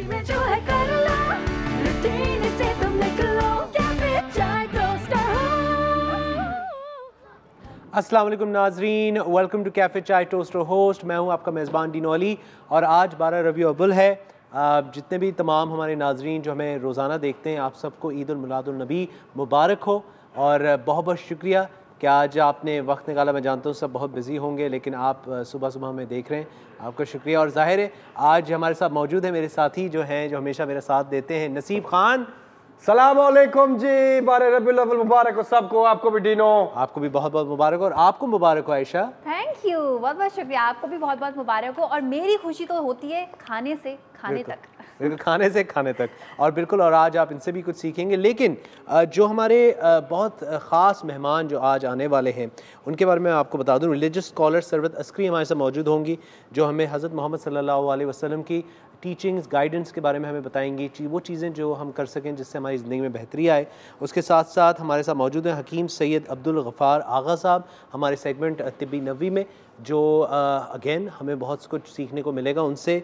में जो है कर लो, रूटीन से तुम निकलो, कैफे चाय टोस्टर अस्सलाम वालेकुम नाजरीन, वेलकम टू कैफ़े चाय टोस्टर होस्ट। मैं हूं आपका मेज़बान डीनोली और आज 12 रबीउल अव्वल है। जितने भी तमाम हमारे नाजरीन जो हमें रोज़ाना देखते हैं, आप सबको ईद उल मिलादुन नबी मुबारक हो और बहुत बहुत शुक्रिया कि आज आपने वक्त निकाला। मैं जानता हूँ सब बहुत बिजी होंगे, लेकिन आप सुबह सुबह हमें देख रहे हैं, आपका शुक्रिया। और ज़ाहिर है आज हमारे साथ मौजूद है मेरे साथी जो हैं, जो हमेशा मेरा साथ देते हैं, नसीब खान। सलाम अलैकुम जी, 12 रबीउल अव्वल मुबारक हो सबको, आपको भी डीनो। आपको भी बहुत बहुत मुबारक हो और आपको मुबारक हो आयशा। थैंक यू, बहुत बहुत शुक्रिया। आपको भी बहुत बहुत मुबारक हो। और मेरी खुशी तो होती है खाने से खाने तक, बिल्कुल खाने से खाने तक। और बिल्कुल, और आज आप इनसे भी कुछ सीखेंगे। लेकिन जो हमारे बहुत ख़ास मेहमान जो आज आने वाले हैं, उनके बारे में आपको बता दूं। रिलीजियस स्कॉलर सरवत अस्करी हमारे साथ मौजूद होंगी, जो हमें हज़रत मोहम्मद सल्लल्लाहु अलैहि वसल्लम की टीचिंग्स, गाइडेंस के बारे में हमें बताएंगी, वो चीज़ें जो हम कर सकें जिससे हमारी ज़िंदगी में बेहतरी आए। उसके साथ साथ हमारे साथ मौजूद हैं हकीम सैयद अब्दुल गफ़ार आगा साहब, हमारे सेगमेंट तिब्बी नबवी में, जो अगेन हमें बहुत कुछ सीखने को मिलेगा उनसे।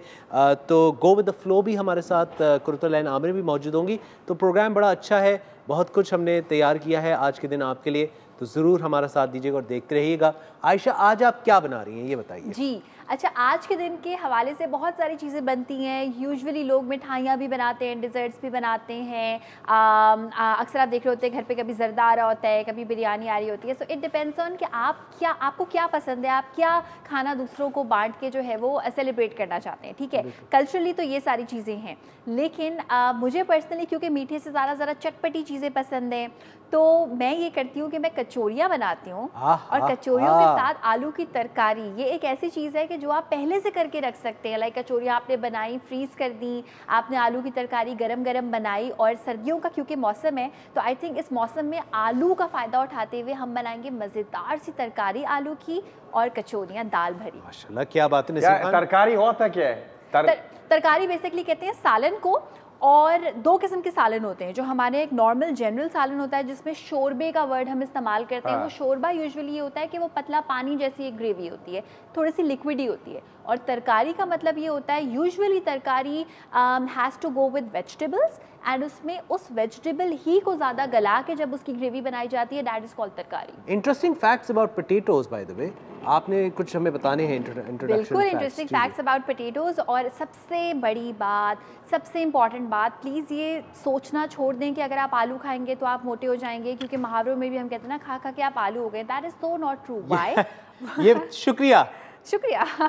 तो गो विद द फ्लो भी हमारे साथ कुरतुल ऐन आमिर भी मौजूद होंगी। तो प्रोग्राम बड़ा अच्छा है, बहुत कुछ हमने तैयार किया है आज के दिन आपके लिए, तो ज़रूर हमारा साथ दीजिएगा और देखते रहिएगा। आयशा, आज आप क्या बना रही हैं ये बताइए। जी अच्छा, आज के दिन के हवाले से बहुत सारी चीज़ें बनती हैं। यूजुअली लोग मिठाइयाँ भी बनाते हैं, डिज़र्ट्स भी बनाते हैं। अक्सर आप देख रहे होते हैं घर पे कभी जरदा आ रहा होता है, कभी बिरयानी आ रही होती है। सो इट डिपेंड्स ऑन कि आपको क्या पसंद है, आप क्या खाना दूसरों को बांट के जो है वो सेलिब्रेट करना चाहते हैं। ठीक है, कल्चरली तो ये सारी चीज़ें हैं, लेकिन मुझे पर्सनली क्योंकि मीठे से ज़रा चटपटी चीज़ें पसंद हैं, तो मैं ये करती हूँ कि मैं कचौरियाँ बनाती हूँ। और कचौरियों के साथ आलू की तरकारी, ये एक ऐसी चीज़ है कि जो आप पहले से करके रख सकते हैं। लाइक कचौरियाँ आपने बनाई, फ्रीज़ कर दी, आपने आलू की तरकारी गरम गरम बनाई, और सर्दियों का क्योंकि मौसम है, तो आई थिंक इस मौसम में आलू का फ़ायदा उठाते हुए हम बनाएंगे मज़ेदार सी तरकारी आलू की और कचौरियाँ दाल भरी। माशाल्लाह, क्या बात है। तरकारी होता क्या है? तरकारी बेसिकली कहते हैं सालन को, और दो किस्म के सालन होते हैं। जो हमारे एक नॉर्मल जनरल सालन होता है जिसमें शोरबे का वर्ड हम इस्तेमाल करते हैं। वो शोरबा यूजुअली ये होता है कि वो पतला पानी जैसी एक ग्रेवी होती है, थोड़ी सी लिक्विडी होती है। और तरकारी का मतलब ये होता है, यूजुअली तरकारी has to go with vegetables, and उसमें उस वेजिटेबल ही को ज़्यादा गला के जब उसकी ग्रेवी बनाई जाती है, दैट इज़ कॉल्ड तरकारी। Interesting facts about potatoes, by the way, आपने कुछ हमें बताने हैं इंट्रोडक्शन। बिल्कुल इंटरेस्टिंग फैक्ट्स अबाउट पोटैटोज। और सबसे बड़ी बात, सबसे इंपॉर्टेंट बात, प्लीज़ ये सोचना छोड़ दें कि अगर आप आलू खाएंगे तो आप मोटे हो जाएंगे, क्योंकि मुहावरों में भी हम कहते हैं ना, खा खा के आप आलू हो गए। That is so not true. Why? ये शुक्रिया,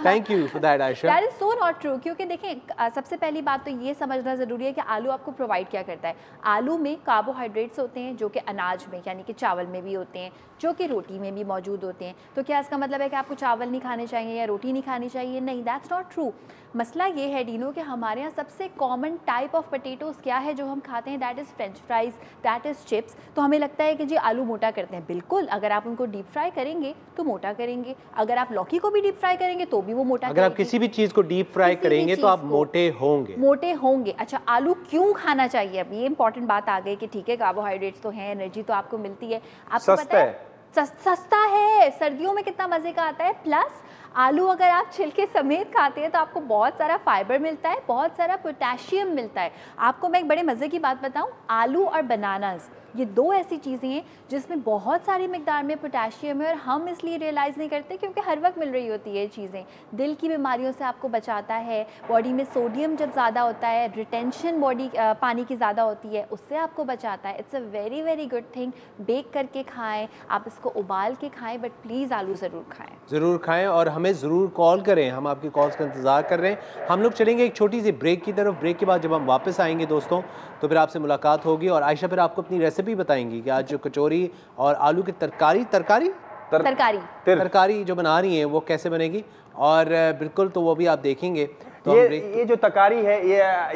thank you for that Ayesha. That is so not true. क्योंकि देखें, सबसे पहली बात तो ये समझना ज़रूरी है कि आलू आपको प्रोवाइड क्या करता है। आलू में कार्बोहाइड्रेट्स होते हैं जो कि अनाज में यानी कि चावल में भी होते हैं, जो कि रोटी में भी मौजूद होते हैं। तो क्या इसका मतलब है कि आपको चावल नहीं खाने चाहिए या रोटी नहीं खानी चाहिए? नहीं, दैट्स नॉट ट्रू। मसला ये है डीनो कि हमारे यहाँ सबसे कॉमन टाइप ऑफ पोटैटोज़ क्या है जो हम खाते हैं? That is French fries, that is chips. तो हमें लगता है कि जी आलू मोटा करते हैं। बिल्कुल, अगर आप उनको डीप फ्राई करेंगे तो मोटा करेंगे। अगर आप लौकी को भी डीप फ्राई करेंगे तो भी वो मोटा अगर आप किसी भी चीज़ को डीप फ्राई करेंगे तो आप मोटे होंगे। अच्छा, आलू क्यों खाना चाहिए? अब ये इंपॉर्टेंट बात आ गई कि ठीक है, कार्बोहाइड्रेट्स तो हैं, एनर्जी तो आपको मिलती है, आपको पता है सस्ता है, सर्दियों में कितना मज़े का आता है। प्लस आलू अगर आप छिलके समेत खाते हैं तो आपको बहुत सारा फाइबर मिलता है, बहुत सारा पोटेशियम मिलता है। आपको मैं एक बड़े मज़े की बात बताऊं, आलू और बनानास ये दो ऐसी चीज़ें हैं जिसमें बहुत सारी मिकदार में पोटेशियम है, और हम इसलिए रियलाइज़ नहीं करते क्योंकि हर वक्त मिल रही होती है ये चीज़ें। दिल की बीमारियों से आपको बचाता है, बॉडी में सोडियम जब ज़्यादा होता है, रिटेंशन बॉडी पानी की ज़्यादा होती है, उससे आपको बचाता है। It's a very very good thing. Bake करके खाएँ, आप इसको उबाल के खाएँ, बट प्लीज़ आलू ज़रूर खाएँ और हमें ज़रूर कॉल करें, हम आपकी कॉल्स का इंतज़ार कर रहे हैं। हम लोग चलेंगे एक छोटी सी ब्रेक की तरफ। ब्रेक के बाद जब हम वापस आएंगे दोस्तों, तो फिर आपसे मुलाकात होगी और आयशा फिर आपको अपनी रेसिपी बताएंगी कि आज जो कचौरी और आलू की तरकारी जो बना रही हैं वो कैसे बनेगी। और बिल्कुल, तो वो भी आप देखेंगे। तो ये जो तकारी है,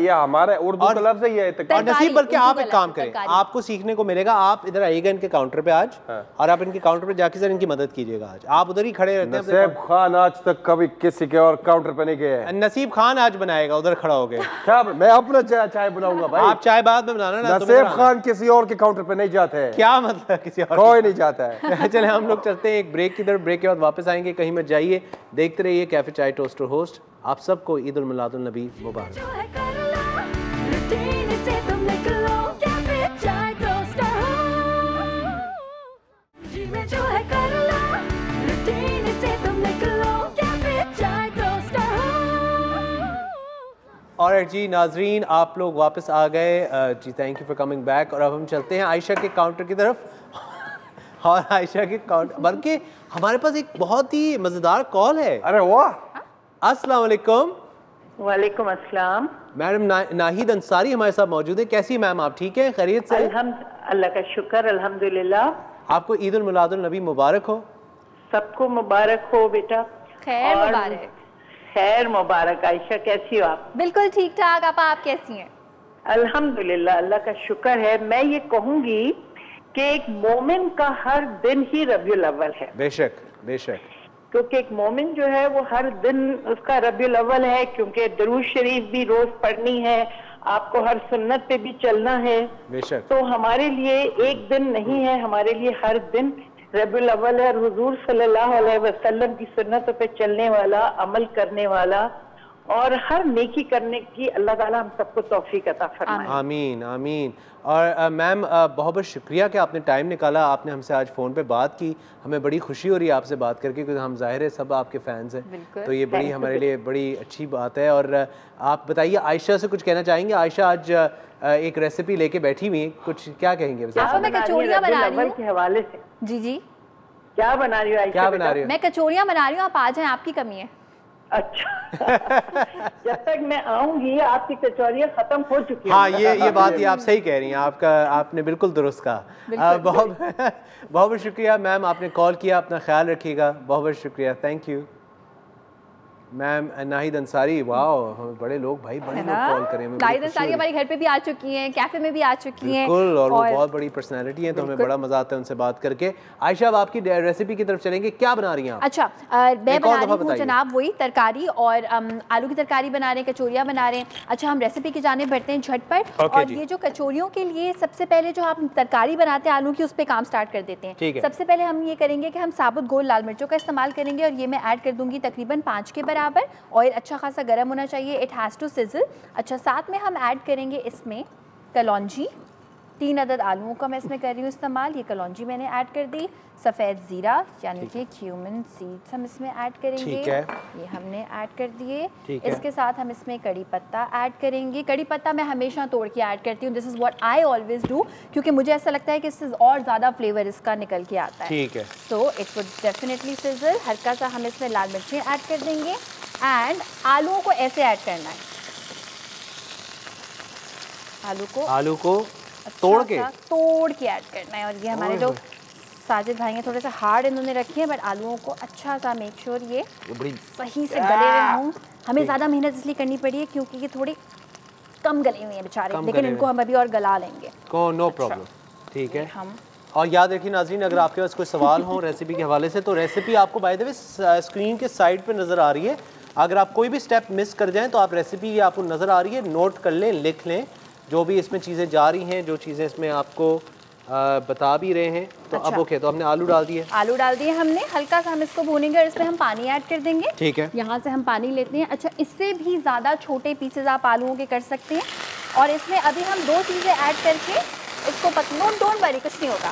ये हमारा उर्दू का लफ्ज़ है। और नसीब, बल्कि आप एक काम करें, आपको सीखने को मिलेगा। आप इधर आइएगा इनके काउंटर पे आज, और आप इनके काउंटर पे जाके सर इनकी मदद कीजिएगा। आज आप उधर ही खड़े रहते हैं। नसीब खान आज तक कभी किसी के और काउंटर पे नहीं गए। नसीब खान आज बनाएगा, उधर खड़ा हो गए। क्या मैं अपना चाय बनाऊंगा भाई? आप चाय बाद में बनाना ना। नसीब खान किसी और के काउंटर पे नहीं जाते हैं। क्या मतलब? किसी और कोई नहीं जाता है। चले हम लोग चलते हैं एक ब्रेक की तरफ। ब्रेक के बाद वापस आएंगे, कहीं मत जाइए, देखते रहिए कैफे चाय टोस्टर होस्ट। आप सबको ईद उल मिलादुन नबी मुबारक। और जी नाजरीन, आप लोग वापस आ गए जी, thank you for coming back. और अब हम चलते हैं आयशा के काउंटर की तरफ और आयशा के काउंटर, बल्कि हमारे पास एक बहुत ही मज़ेदार कॉल है। अरे वाह, अस्सलाम वालेकुम। वालेकुम अस्सलाम। मैडम नाहिद अंसारी हमारे साथ मौजूद है। कैसी मैम, आप ठीक हैं, खैरियत से? अल्लाह का शुक्र, अल्हम्दुलिल्लाह। आपको ईद उल मिलादुल नबी मुबारक हो। सबको मुबारक हो बेटा। खैर मुबारक। खैर मुबारक। आयशा कैसी हो आप? बिल्कुल ठीक ठाक। आप कैसी हैं? अल्हम्दुलिल्लाह, अल्लाह का शुक्र है। मैं ये कहूँगी कि एक मोमिन का हर दिन ही रबीउल अव्वल है। बेशक बेशक, क्योंकि एक मोमिन जो है वो हर दिन उसका रबीउल अव्वल है, क्योंकि दरूद शरीफ भी रोज पढ़नी है, आपको हर सुन्नत पे भी चलना है। बेशक। तो हमारे लिए एक दिन नहीं है, हमारे लिए हर दिन रबीउल अव्वल है। और हुजूर सल्लल्लाहु अलैहि वसल्लम की सुन्नतों पे चलने वाला, अमल करने वाला और हर नेकी करने की अल्लाह ताला हम सबको तौफीक अता फरमाए। आमीन आमीन। और मैम बहुत बहुत शुक्रिया कि आपने टाइम निकाला, आपने हमसे आज फ़ोन पे बात की। हमें बड़ी खुशी हो रही है आपसे बात करके, क्योंकि हम ज़ाहिर है सब आपके फ़ैन्स हैं, तो ये बड़ी हमारे लिए बड़ी अच्छी बात है। और आप बताइए, आयशा से कुछ कहना चाहेंगे? आयशा आज एक रेसिपी लेके बैठी हुई, कुछ क्या कहेंगे? मैं कचौरियाँ बना रही हूँ के हवाले से। जी जी, क्या बना रही हो आयशा? क्या बना रही हो? मैं कचौरियाँ बना रही हूँ, आप आ जाएं, आपकी कमी है। अच्छा जब तक मैं आऊंगी आपकी कचौरियाँ खत्म हो चुकी हैं। हाँ, ये बात ही आप सही कह रही हैं, आपने बिल्कुल दुरुस्त कहा। बहुत बहुत शुक्रिया मैम, आपने कॉल किया। अपना ख्याल रखिएगा। बहुत बहुत शुक्रिया, thank you ma'am. Nahid Ansari, वाह, बड़े लोग भाई, बड़े लोग कॉल करें। नाहिद अंसारी हमारे घर पे भी आ चुकी हैं, कैफे में भी आ चुकी हैं। बिल्कुल, और वो बहुत बड़ी पर्सनालिटी है, तो हमें बड़ा मजा आता है उनसे बात करके। आयशा, अब आपकी रेसिपी की तरफ चलेंगे, क्या बना रही हैं आप? अच्छा, मैं बना रही हूँ जनाब वही तरकारी, और आलू की तरकारी बना रहे हैं, कचौरियाँ बना रहे हैं। अच्छा, हम रेसिपी की जाने बढ़ते हैं झटपट। और ये जो कचौरियों के लिए सबसे पहले जो आप तरकारी बनाते हैं आलू की, उस पर काम स्टार्ट कर देते हैं। सबसे पहले हम ये करेंगे कि हम साबुत गोल लाल मिर्चों का इस्तेमाल करेंगे, और ये मैं ऐड कर दूंगी तकरीबन 5 के बराबर। ऑयल अच्छा खासा गर्म होना चाहिए, इट हैज़ टू सिजल। अच्छा, साथ में हम ऐड करेंगे इसमें कलौंजी, 3 अदद आलूओं का मैं इसमें कर रही हूँ इस्तेमाल, ये कलौंजी मैंने ऐड कर दी। सफ़ेद ज़ीरा यानी कि क्यूमिन सीड्स हम इसमें ऐड करेंगे, ये हमने ऐड कर दिए। इसके साथ हम इसमें कड़ी पत्ता ऐड करेंगे। कड़ी पत्ता मैं हमेशा तोड़ के ऐड करती हूँ, this is what I always do, क्योंकि मुझे ऐसा लगता है कि इससे और ज़्यादा फ्लेवर इसका निकल के आता है। ठीक है, so it would definitely sizzle. हल्का सा हम इसमें लाल मिर्चें ऐड कर देंगे, एंड आलूओं को ऐसे ऐड करना है, आलू को तोड़ के ऐड करना है। और ये हमारे जो साजिद भाई हैं थोड़े से हार्ड इन्होंने रखे हैं, बट आलूओं को अच्छा सा मेक श्योर ये सही से गले हुए हों। हमें ज़्यादा मेहनत इसलिए करनी पड़ी है क्योंकि ये थोड़े कम गले हुए हैं बेचारे, लेकिन इनको हम अभी और गला लेंगे। नो प्रॉब्लम, ठीक है। हम और याद रखिए नाज़रीन, अगर आपके पास कोई सवाल हो रेसिपी के हवाले से, तो रेसिपी आपको बाय द वे स्क्रीन के साइड पे नज़र आ रही है। अगर आप कोई भी स्टेप मिस कर जाएं तो आप रेसिपी आपको नज़र आ रही है, नोट कर लें, लिख लें जो भी इसमें चीज़ें जा रही हैं, जो चीज़ें इसमें आपको बता भी रहे हैं। तो अब ओके, तो हमने आलू डाल दिए हमने, हल्का सा हम इसको भूनेंगे और इसमें हम पानी ऐड कर देंगे। ठीक है, यहाँ से हम पानी लेते हैं। अच्छा, इससे भी ज़्यादा छोटे पीसेज आप आलूओं के कर सकते हैं। और इसमें अभी हम 2 चीज़ें ऐड करके इसको डोंट वरी, कुछ नहीं होगा।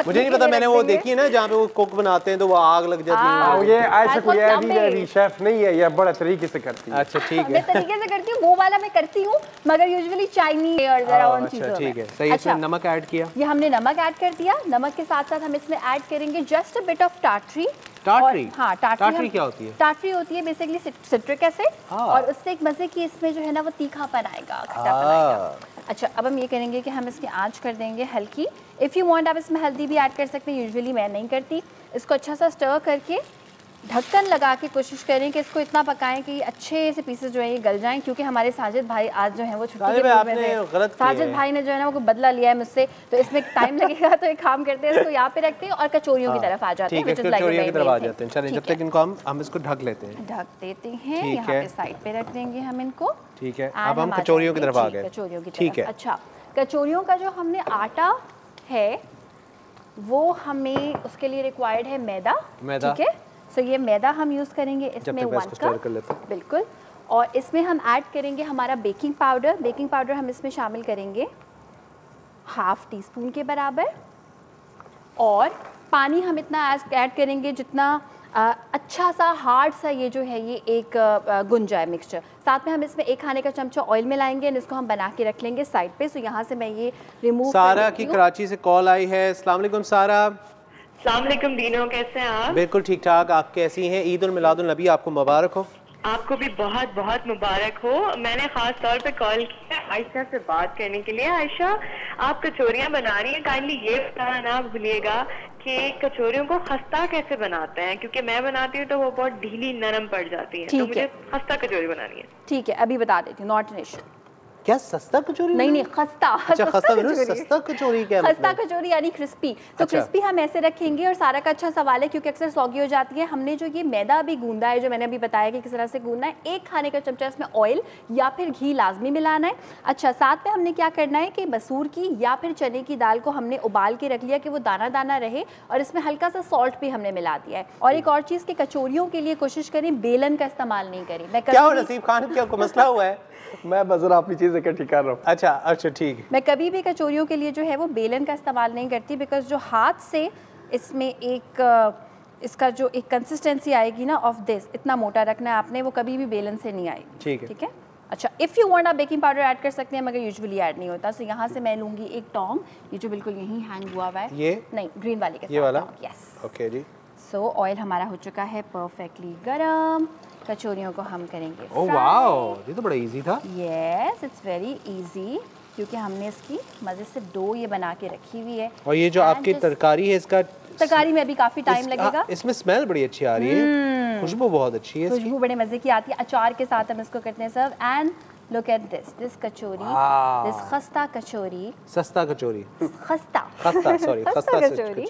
मुझे नहीं पता, मैंने वो देखी है ना जहाँ पे वो कुक बनाते हैं तो वो आग लग जाती है। ये आयशा कोई अभी शेफ नहीं है, ये बड़ा तरीके से करती है। अच्छा, ठीक है, मैं तरीके से करती हूँ, वो वाला मैं करती हूँ, मगर यूजुअली चाइनीज और जरा उन चीज़ों में। ठीक है, सही। इसमें नमक ऐड किया, ये हमने नमक ऐड कर दिया। नमक के साथ साथ हम इसमें ऐड करेंगे जस्ट अ बिट ऑफ टाटरी। हाँ, टाटरी क्या होती है? टाटरी होती है बेसिकली सिट्रिक एसिड, और उससे एक मजे की इसमें जो है ना वो तीखापन आएगा, खट्टापन आएगा। अच्छा, अब हम ये करेंगे कि हम इसकी आंच कर देंगे हल्की। इफ़ यू वांट आप इसमें हल्दी भी ऐड कर सकते हैं, यूजुअली मैं नहीं करती। इसको अच्छा सा स्टर करके ढक्कन लगा के कोशिश करें कि इसको इतना पकाएं कि अच्छे से पीसेस जो है ये गल जाएं, क्योंकि हमारे साजिद भाई आज जो है वो छुट्टी के मूड में थे। साजिद भाई ने जो है ना वो बदला लिया है मुझसे, तो इसमें टाइम लगेगा। तो एक काम करते हैं, इसको यहाँ पे रखते हैं और कचौरियों की तरफ आ जाते हैं। कचौरियों की तरफ आ जाते हैं। चलें, जब तक इनको हम इसको ढक लेते हैं, ढक देते हैं। यहाँ पे साइड पे रख देंगे हम इनको। ठीक है, अब हम कचौरियों की तरफ आ गए। कचौरियों की तरफ, ठीक है। अच्छा, कचौरियों का जो हमने आटा है वो हमें उसके लिए रिक्वायर्ड है मैदा। ठीक है, सो ये मैदा हम यूज़ करेंगे इसमें 1 कप, बिल्कुल। और इसमें हम ऐड करेंगे हमारा बेकिंग पाउडर। बेकिंग पाउडर हम इसमें शामिल करेंगे 1/2 टीस्पून के बराबर। और पानी हम इतना ऐड करेंगे जितना अच्छा सा हार्ड सा ये जो है ये एक गुंजा है मिक्सचर। साथ में हम इसमें 1 खाने का चमचा ऑयल मिलाएंगे और इसको हम बना के रख लेंगे साइड पे। सो यहाँ से मैं ये रिमूव। सारा की कराची से कॉल आई है। अस्सलाम वालेकुम सारा। अस्सलाम वालेकुम दीनो, कैसे हैं आप? बिल्कुल ठीक ठाक, आप कैसी हैं? ईद उल मिलादुन नबी आपको मुबारक हो। आपको भी बहुत बहुत मुबारक हो। मैंने खास तौर पे कॉल किया आयशा से बात करने के लिए। आयशा, आप कचौरियाँ बना रही हैं, काइंडली ये बताना ना भूलिएगा कि कचौरियों को खस्ता कैसे बनाते हैं, क्योंकि मैं बनाती हूँ तो वो बहुत ढीली नरम पड़ जाती है, तो मुझे खस्ता कचौरी बनानी है। ठीक है, अभी बता देती हूँ, नॉट एन इशू। क्या सस्ता कचौरी? नहीं खस्ता। अच्छा, खस्ता सस्ता कचौरी क्या? खस्ता कचौरी यानी क्रिस्पी। तो क्रिस्पी हम ऐसे रखेंगे। और सारा का अच्छा सवाल है क्योंकि अक्सर सौगी हो जाती है। हमने जो ये मैदा अभी गूंदा है, जो मैंने अभी बताया कि किस तरह से गूंदना है, 1 खाने का चमचा इसमें ऑयल या फिर घी लाजमी मिलाना है। अच्छा, साथ में हमने क्या करना है कि मसूर की या फिर चने की दाल को हमने उबाल के रख लिया कि वो दाना दाना रहे, और इसमें हल्का सा सॉल्ट भी हमने मिला दिया है। और एक और चीज़ कि कचौरियों के लिए कोशिश करें बेलन का इस्तेमाल नहीं करें। क्या हो नसीब खान, क्या कोई मसला हुआ है? मैं बजर अपनी चीज़ इकट्ठी कर रहा हूँ। अच्छा ठीक। मैं कभी भी कचौरियों के लिए जो है वो बेलन का इस्तेमाल नहीं करती, बिकॉज जो हाथ से इसमें एक इसका जो एक कंसिस्टेंसी आएगी ना ऑफ दिस, इतना मोटा रखना है आपने, वो कभी भी बेलन से नहीं आएगी। ठीक है। अच्छा, इफ़ यू वांट आप बेकिंग पाउडर ऐड कर सकते हैं, मगर यूजुअली ऐड नहीं होता। सो यहाँ से मैं लूँगी एक टोंग, ये जो बिल्कुल यहीं हैंग हुआ हुआ है, ये नहीं ग्रीन वाले के साथ, ये वाला। यस, ओके जी। सो ऑयल हमारा हो चुका है परफेक्टली गरम। कचौरियों को हम करेंगे ओह वाओ, ये तो बड़ा इजी था। यस, इट्स वेरी इजी, क्योंकि हमने इसकी मज़े से डो ये बना के रखी हुई है। और ये जो आपकी तरकारी है, इसका तरकारी में भी काफ़ी टाइम लगेगा। इसमें स्मेल बड़ी अच्छी आ रही है, खुशबू बहुत अच्छी है, खुशबू बड़े मज़े की आती है। अचार के साथ हम इसको करते हैं serve. And look at this kachori, this khasta kachori, सस्ता कचौरी, खस्ता सॉरी खस्ता कचौरी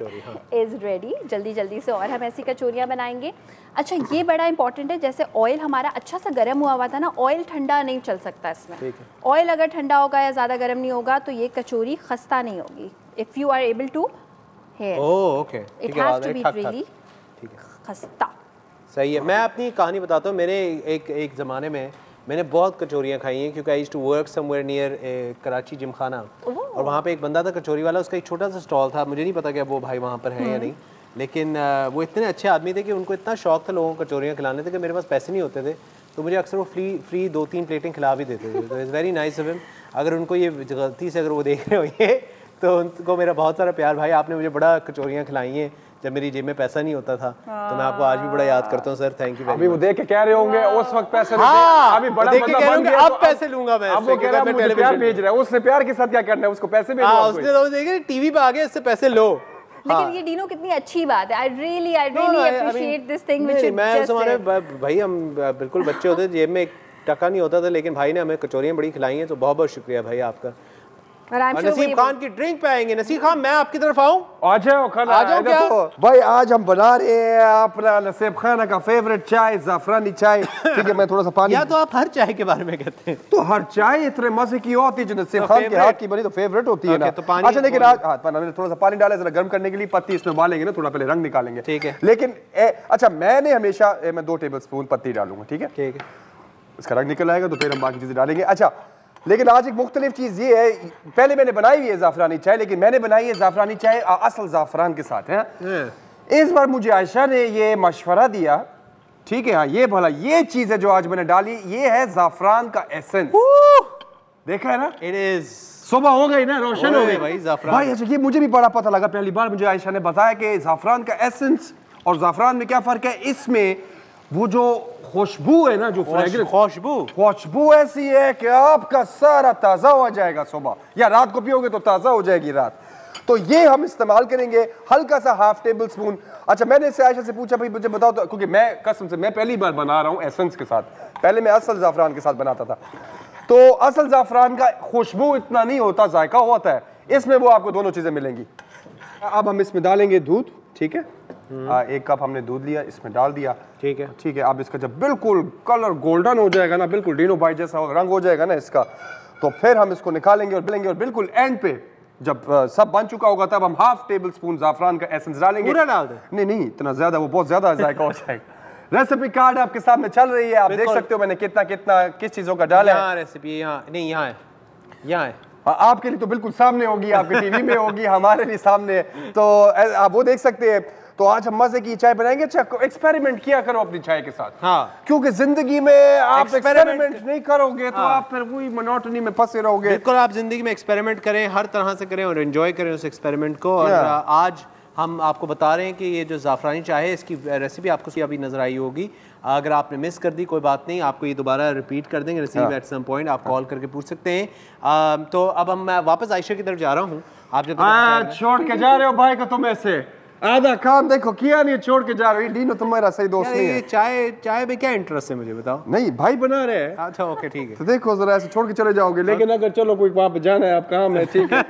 इज रेडी। जल्दी से और हम ऐसी कचौरियाँ बनाएंगे। अच्छा, ये बड़ा इंपॉर्टेंट है, जैसे ऑयल हमारा अच्छा सा गर्म हुआ था ना, ऑयल ठंडा नहीं चल सकता इसमें। ऑयल अगर ठंडा होगा या ज़्यादा गर्म नहीं होगा तो ये कचौरी खस्ता नहीं होगी। If you are able to okay, it has to be really खस्ता। सही है। मैं अपनी कहानी बताता हूँ। मेरे एक ज़माने में मैंने बहुत कचौरियाँ खाई हैं, क्योंकि I used to work somewhere near Karachi Gymkhana, और वहाँ पे एक बंदा था कचौरी वाला, उसका एक छोटा सा स्टॉल था। मुझे नहीं पता कि वो भाई वहाँ पर है या नहीं, लेकिन वो इतने अच्छे आदमी थे कि उनको इतना शौक था लोगों को कचौरियाँ खिलाने थे कि मेरे पास पैसे नहीं होते थे, तो मुझे अक्सर वो फ्री 2-3 प्लेटें खिला भी देते थे। तो is very nice of him. अगर उनको ये गलती से अगर वो देख रहे हो ये, तो उनको मेरा बहुत सारा प्यार। भाई आपने मुझे बड़ा कचौरियाँ खिलाई हैं जब मेरी जेब में पैसा नहीं होता था, तो मैं आपको आज भी बड़ा याद करता हूँ सर, थैंक यू। अभी वो देख के कह रहे होंगे उस वक्त पैसे अभी बड़ा बंदा बन गया, अब पैसे लूंगा मैं। अब वो कह रहा है मुझे प्यार भेज रहा है, उसने प्यार के साथ क्या करना है, उसको पैसे भेजना है। उसने तो देखे टीवी पे आ गया, इससे पैसे लो। लेकिन ये डीनो कितनी अच्छी बात है। I really appreciate this thing which is मैं उस हमारे भाई हम बिल्कुल बच्चे होते, जेब में 1 टका नहीं होता था, लेकिन भाई ने हमें कचौरियाँ बड़ी खिलाई हैं, तो बहुत बहुत शुक्रिया भाई आपका। नसीब खान की ड्रिंक पे आएंगे। नसीब खान, मैं आपकी तरफ आऊं? आ जाओ खाना, आ जाओ। क्या भाई आज हम बना रहे हैं अपना नसीब खाना का फेवरेट चाय, ज़ाफ़रानी चाय। ठीक है, मैं थोड़ा सा पानी। या तो आप हर चाय के बारे में कहते हैं, तो हर चाय इतने मजे की होती है जो नसीब खान के हाथ की बनी तो फेवरेट होती है ना। अच्छा, लेकिन आज थोड़ा सा पानी डाले जरा गर्म करने के लिए, पत्ती इसमें उबालेंगे ना, थोड़ा पहले रंग निकालेंगे। ठीक है। लेकिन अच्छा, मैंने हमेशा मैं 2 टेबलस्पून पत्ती डालूंगा। ठीक है, इसका रंग निकल आएगा तो फिर हम बाकी चीजें डालेंगे। अच्छा, लेकिन आज एक मुख्तलिफ चीज़ ये है, पहले मैंने बनाई हुई है ज़ाफ़रानी चाय, लेकिन मैंने बनाई है ज़ाफ़रानी चाय असल ज़ाफ़रान के साथ है। इस बार मुझे आयशा ने ये मशवरा दिया, ठीक है, हाँ, ये भला ये चीज़ है जो आज मैंने डाली, ये है ज़ाफ़रान का एसेंस। देखा है ना, इट इज सुबह हो गई ना, रोशन हो गई भाई ज़ाफ़रान। भाई अच्छा, ये मुझे भी बड़ा पता लगा, पहली बार मुझे आयशा ने बताया कि ज़ाफ़रान का एसेंस और ज़ाफ़रान में क्या फ़र्क है। इसमें वो जो खुशबू है ना, जो खुशबू ऐसी है कि आपका सारा ताज़ा हो जाएगा सुबह, या रात को पियोगे तो ताज़ा हो जाएगी रात। तो ये हम इस्तेमाल करेंगे, हल्का सा 1/2 टेबलस्पून। अच्छा, मैंने इससे आयशा से पूछा भाई मुझे बताओ, तो क्योंकि मैं कसम से मैं पहली बार बना रहा हूँ एसेंस के साथ, पहले मैं असल ज़ाफ़रान के साथ बनाता था। तो असल ज़ाफ़रान का खुशबू इतना नहीं होता, जायका होता है, इसमें वो आपको दोनों चीज़ें मिलेंगी। अब हम इसमें डालेंगे दूध। ठीक है, 1 कप हमने दूध लिया, इसमें डाल दिया। ठीक है, अब इसका जब बिल्कुल कलर गोल्डन हो जाएगा ना, बिल्कुल डीनो भाई जैसा रंग हो जाएगा ना इसका, तो फिर हम इसको निकालेंगे और बिलेंगे, और बिल्कुल एंड पे जब सब बन चुका होगा तब हम 1/2 टेबलस्पून ज़ाफ़रान का एसेंस डालेंगे। पूरा डाल दें? नहीं, इतना ज्यादा, वो बहुत ज्यादा जायका हो जाएगा। रेसिपी कार्ड आपके सामने चल रही है, आप देख सकते हो मैंने कितना किस चीजों का डाला है। रेसिपी यहाँ नहीं, यहाँ है। आपके लिए तो बिल्कुल सामने होगी, आपके टीवी में होगी, हमारे लिए सामने है, तो आप वो देख सकते हैं। तो आज हम मजे की चाय बनाएंगे। अच्छा, एक्सपेरिमेंट किया करो अपनी चाय के साथ। हाँ, क्योंकि जिंदगी में आप एक्सपेरिमेंट नहीं करोगे तो आप फिर वही मोनोटनी में फंसे रहोगे। बिल्कुल, आप जिंदगी में एक्सपेरिमेंट करें, हर तरह से करें और एंजॉय करें उस एक्सपेरिमेंट को। और आज हम आपको बता रहे हैं कि ये जो ज़ाफ़रानी चाय है इसकी रेसिपी आपको अभी नजर आई होगी। अगर आपने मिस कर दी कोई बात नहीं, आपको ये दोबारा रिपीट कर देंगे रेसिपी एट सम पॉइंट, आप कॉल करके पूछ सकते हैं। तो अब मैं वापस आयशा की तरफ जा रहा हूँ। आप जब छोड़ के जा रहे हो भाई को, तुम ऐसे आधा काम देखो किया नहीं, छोड़ के जा रहे हो। डीनो तुम्हारा सही दोस्त नहीं है। चाय में क्या इंटरेस्ट है मुझे बताओ। नहीं भाई बना रहे हैं। अच्छा ओके ठीक है। तो देखो जरा ऐसे छोड़ के चले जाओगे, लेकिन अगर चलो कोई वहाँ पे जाना है, आप काम है, ठीक है,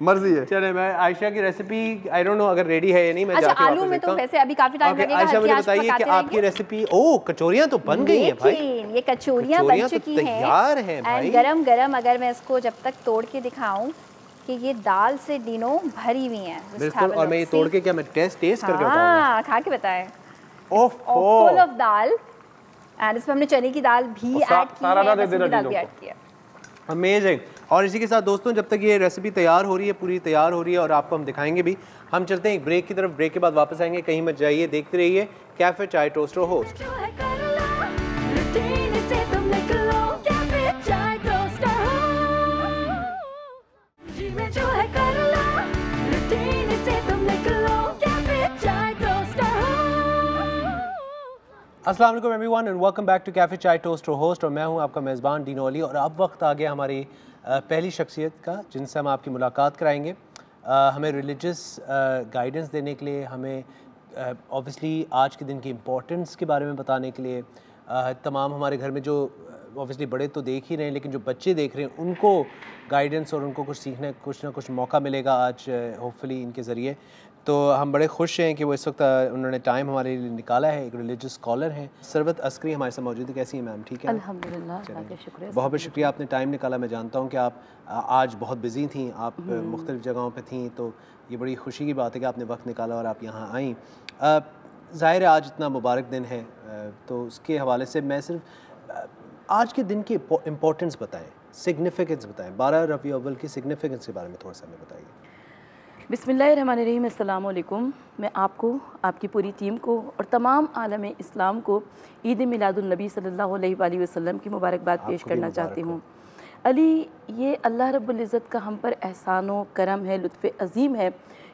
मर्जी है। चले, मैं आयशा की रेसिपी आई डोंट नो अगर रेडी है या नहीं, मैं जाके आलू में तो वैसे अभी काफी टाइम लगेगा। आयशा मुझे बताइए कि आपकी रेसिपी। ओ, कचौरियां तो बन गई हैं भाई। ये कचौरियां बन चुकी हैं, तैयार हैं भाई। गरम गरम अगर मैं इसको जब तक तोड़ के दिखाऊं कि ये दाल से डीनो भरी हुई हैं। बिल्कुल, और मैं ये तोड़ के क्या मैं टेस्ट करके बताऊंगा। हाँ, खा के बताएं। ओफो, फुल ऑफ दाल, एंड इसमें हमने चने की दाल भी ऐड की है, मसूर की दाल भी ऐड की है। अमेजिंग। और इसी के साथ दोस्तों, जब तक ये रेसिपी तैयार हो रही है, पूरी तैयार हो रही है और आपको हम दिखाएंगे भी, हम चलते हैं एक ब्रेक की तरफ। ब्रेक के बाद वापस आएंगे, कहीं मत जाइए, देखते रहिए कैफे चाय टोस्टर होस्ट। अस्सलाम वालेकुम everyone and welcome back to cafe chai toaster host. और मैं हूं आपका मेज़बान डीनो अली। और अब वक्त आ गया हमारी पहली शख्सियत का, जिनसे हम आपकी मुलाकात कराएंगे। हमें रिलीजियस गाइडेंस देने के लिए, हमें ऑब्वियसली आज के दिन की इम्पोर्टेंस के बारे में बताने के लिए, तमाम हमारे घर में जो ऑब्वियसली बड़े तो देख ही रहे हैं, लेकिन जो बच्चे देख रहे हैं उनको गाइडेंस और उनको कुछ सीखने कुछ ना कुछ मौका मिलेगा आज होपफुली इनके ज़रिए। तो हम बड़े खुश हैं कि वो इस वक्त उन्होंने टाइम हमारे लिए निकाला है। एक रिलीजियस स्कॉलर हैं, सरवत अस्करी हमारे साथ मौजूद है। कैसी हैं मैम? ठीक है अल्हम्दुलिल्लाह, शुक्रिया। बहुत बहुत शुक्रिया, आपने टाइम निकाला। मैं जानता हूँ कि आप आज बहुत बिजी थी, आप मुख्तलिफ जगहों पे थी, तो ये बड़ी खुशी की बात है कि आपने वक्त निकाला और आप यहाँ आई। ज़ाहिर है आज इतना मुबारक दिन है, तो उसके हवाले से मैं सिर्फ आज के दिन की इम्पोर्टेंस बताएँ, सिग्निफिकेंस बताएँ। 12 रबीउल अव्वल की सिग्निफिकेंस के बारे में थोड़ा सा हमें बताइए। बिस्मिल्लाहिर्रहमानिर्रहीम, अस्सलाम वालेकुम। मैं आपको, आपकी पूरी टीम को और तमाम आलम इस्लाम को ईद मिलादुन नबी सल्लल्लाहु अलैहि वसल्लम की मुबारकबाद पेश करना चाहती हूँ। अली, ये अल्लाह रब्बुल इज़्ज़त का हम पर एहसान व करम है, लुत्फ़ अज़ीम है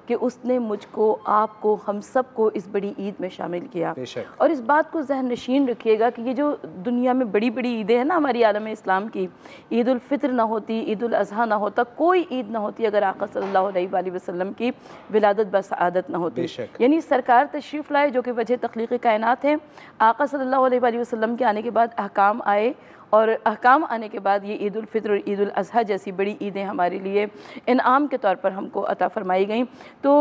कि उसने मुझको, आपको, हम सब को इस बड़ी ईद में शामिल किया। और इस बात को जहन नशीन रखिएगा कि ये जो दुनिया में बड़ी बड़ी ईदें हैं ना हमारी आलम इस्लाम की, ईद उल फित्र ना होती, ईद उल अज़हा ना होता, कोई ईद ना होती अगर आका सल्लल्लाहु अलैहि वसल्लम की विलादत बसआदत ना होती। यानी सरकार तशरीफ़ लाए जो कि वजह तख्लीक़ कायनात है। आका सल्लल्लाहु अलैहि वसल्लम के आने के बाद अहकाम आए, और अहकाम आने के बाद ये ईद उल फित्र और ईद उल अज़हा जैसी बड़ी ईदें हमारे लिए इनाम के तौर पर हमको अता फरमाई गई। तो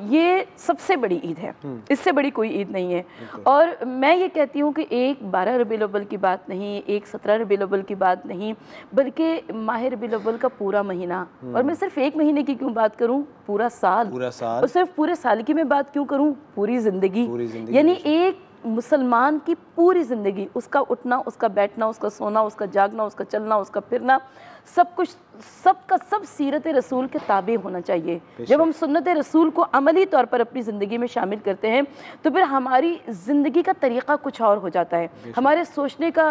ये सबसे बड़ी ईद है, इससे बड़ी कोई ईद नहीं है। और मैं ये कहती हूँ कि एक 12 रबीउल अव्वल की बात नहीं, एक 17 रबीउल अव्वल की बात नहीं, बल्कि माह रबीउल अव्वल का पूरा महीना। और मैं सिर्फ एक महीने की क्यों बात करूँ, पूरा साल। और सिर्फ पूरे साल की मैं बात क्यों करूँ, पूरी ज़िंदगी। यानी एक मुसलमान की पूरी ज़िंदगी, उसका उठना, उसका बैठना, उसका सोना, उसका जागना, उसका चलना, उसका फिरना, सब कुछ, सबका सब सीरत रसूल के ताबे होना चाहिए। जब हम सुन्नत रसूल को अमली तौर पर अपनी ज़िंदगी में शामिल करते हैं तो फिर हमारी ज़िंदगी का तरीक़ा कुछ और हो जाता है, हमारे सोचने का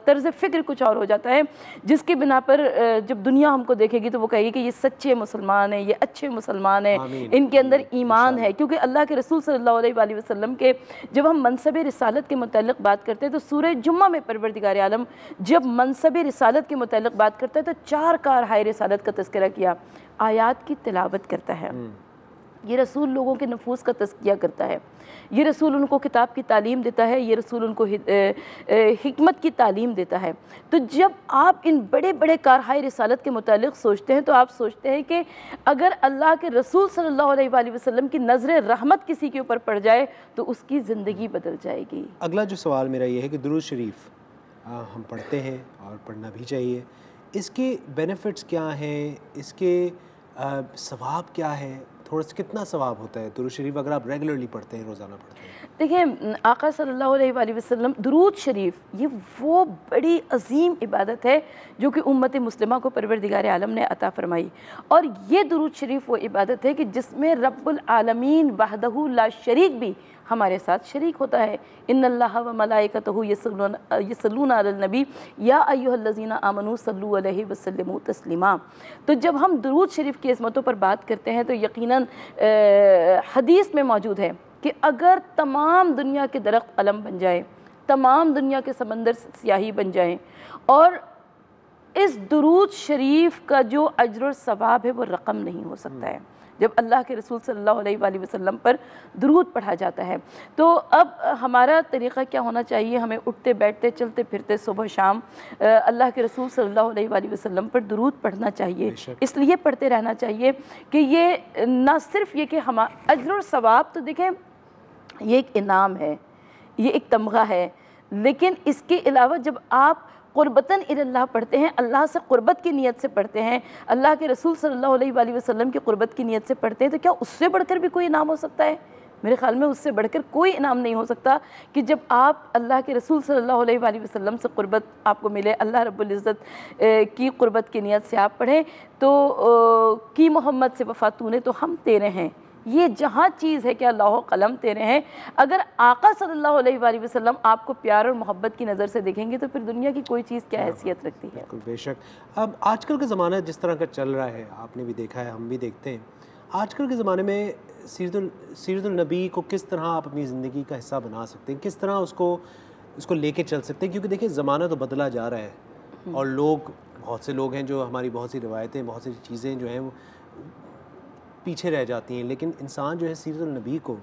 तर्ज़ फ़िक्र कुछ और हो जाता है, जिसकी बिना पर जब दुनिया हमको देखेगी तो वो कहेगी कि ये सच्चे मुसलमान हैं, ये अच्छे मुसलमान हैं, इनके अंदर ईमान है। क्योंकि अल्लाह के रसूल सल्लल्लाहु अलैहि वसल्लम के जब हम मनसब रिसालत के मुतालिक बात करते हैं तो सूरह जुम्मा में परवरदिगार आलम जब मनसब रिसालत के मुतालिक बात करता है तो 4 कार हाय रिसालत का तज़किरा किया। आयात की तिलावत करता है, ये रसूल लोगों के नफूस का तज़किया करता है, ये रसूल उनको किताब की तालीम देता है, ये रसूल उनको हिकमत की तालीम देता है। तो जब आप इन बड़े बड़े कारहाय रिसालत के मुतालिक सोचते हैं तो आप सोचते हैं कि अगर अल्लाह के रसूल सल्लल्लाहु अलैहि वसल्लम की नज़र रहमत किसी के ऊपर पड़ जाए तो उसकी ज़िंदगी बदल जाएगी। अगला जो सवाल मेरा ये है कि दुरूद शरीफ हम पढ़ते हैं और पढ़ना भी चाहिए, इसके बेनिफिट्स क्या हैं, इसके सवाब क्या है, थोड़ा सा कितना सवाब होता है दुरूद शरीफ अगर आप रेगुलरली पढ़ते हैं, रोज़ाना पढ़ते हैं? देखिए आका सल्लल्लाहु अलैहि वसल्लम, दुरूद शरीफ ये वो बड़ी अजीम इबादत है जो कि उम्मत मुस्लिमा को परवरदिगार आलम ने अता फरमाई। और ये दुरूद शरीफ वो इबादत है कि जिसमें रब्बुल आलमीन वहदहू ला शरीक भी हमारे साथ शरीक होता है। इन्नल्लाह व मलाइकतहू यसल्लूना अलन नबी या अय्युहल्लज़ीना आमनू सल्लू अलैहि वसल्लिमू तस्लीमा। तो जब हम दुरूद शरीफ की इस्मतों पर बात करते हैं तो यकीनन हदीस में मौजूद है कि अगर तमाम दुनिया के दरख्त कलम बन जाए, तमाम दुनिया के समंदर स्याही बन जाएं, और इस दुरूद शरीफ का जो अज्र और सवाब है वो रकम नहीं हो सकता है जब अल्लाह के रसूल सल्लल्लाहु अलैहि वसल्लम पर दुरूद पढ़ा जाता है। तो अब हमारा तरीक़ा क्या होना चाहिए, हमें उठते बैठते चलते फिरते सुबह शाम अल्लाह के रसूल सल्लल्लाहु अलैहि वसल्लम पर दुरूद पढ़ना चाहिए। इसलिए पढ़ते रहना चाहिए कि ये ना सिर्फ़ ये कि हम अज्र और सवाब, तो देखें ये एक इनाम है, ये एक तमगा है, लेकिन इसके अलावा जब आप क़ुरबतन इल्लाह पढ़ते हैं, अल्लाह से क़ुरबत की नीयत से पढ़ते हैं, अल्लाह के रसूल सल्लल्लाहु अलैहि वसल्लम की क़ुरबत की नीयत से पढ़ते हैं, तो क्या उससे बढ़कर भी कोई इनाम हो सकता है? मेरे ख़्याल में उससे बढ़कर कोई इनाम नहीं हो सकता कि जब आप अल्लाह के रसूल सल्लल्लाहु अलैहि वसल्लम से क़ुरबत आपको मिले, अल्लाह रब्बुल इज़्ज़त की क़ुरबत की नीयत से आप पढ़ें तो की मोहम्मद से वफ़ा तूने तो हम तेरे हैं। ये जहाँ चीज़ है कि अल्लाह कलम तेरे हैं, अगर आका सल्लल्लाहु अलैहि वसल्लम आपको प्यार और मोहब्बत की नज़र से देखेंगे तो फिर दुनिया की कोई चीज़ क्या हैसियत रखती है। बिल्कुल, बेशक। अब आजकल का ज़माना जिस तरह का चल रहा है, आपने भी देखा है, हम भी देखते हैं, आजकल के ज़माने में सीरतुल नबी को किस तरह आप अपनी ज़िंदगी का हिस्सा बना सकते हैं, किस तरह उसको लेके चल सकते हैं? क्योंकि देखिए ज़माना तो बदला जा रहा है और लोग, बहुत से लोग हैं जो हमारी बहुत सी रिवायतें, बहुत सी चीज़ें जो हैं वो पीछे रह जाती हैं, लेकिन इंसान जो है सीरतुल नबी को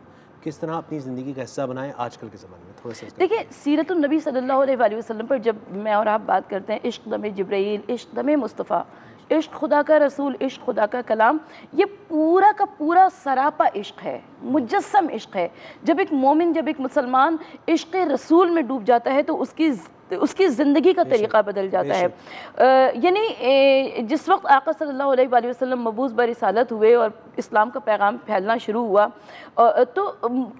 किस तरह अपनी ज़िंदगी का हिस्सा बनाए आजकल के ज़माने में, थोड़ा सा देखिए। सीरतुल नबी सल्लल्लाहु अलैहि वसल्लम पर जब मैं और आप बात करते हैं, इश्क़ दमे जिब्राइल, इश्क़ दमे मुस्तफ़ा, इश्क़ खुदा का रसूल, इश्क़ खुदा का कलाम, ये पूरा का पूरा सरापा इश्क़ है, मुजस्सम इश्क़ है। जब एक मोमिन, जब एक मुसलमान इश्क़ रसूल में डूब जाता है तो उसकी ज़िंदगी का तरीक़ा बदल जाता है। यानी जिस वक्त आका सल्लल्लाहु अलैहि वसल्लम मबूस बरिसालत हुए और इस्लाम का पैगाम फैलना शुरू हुआ तो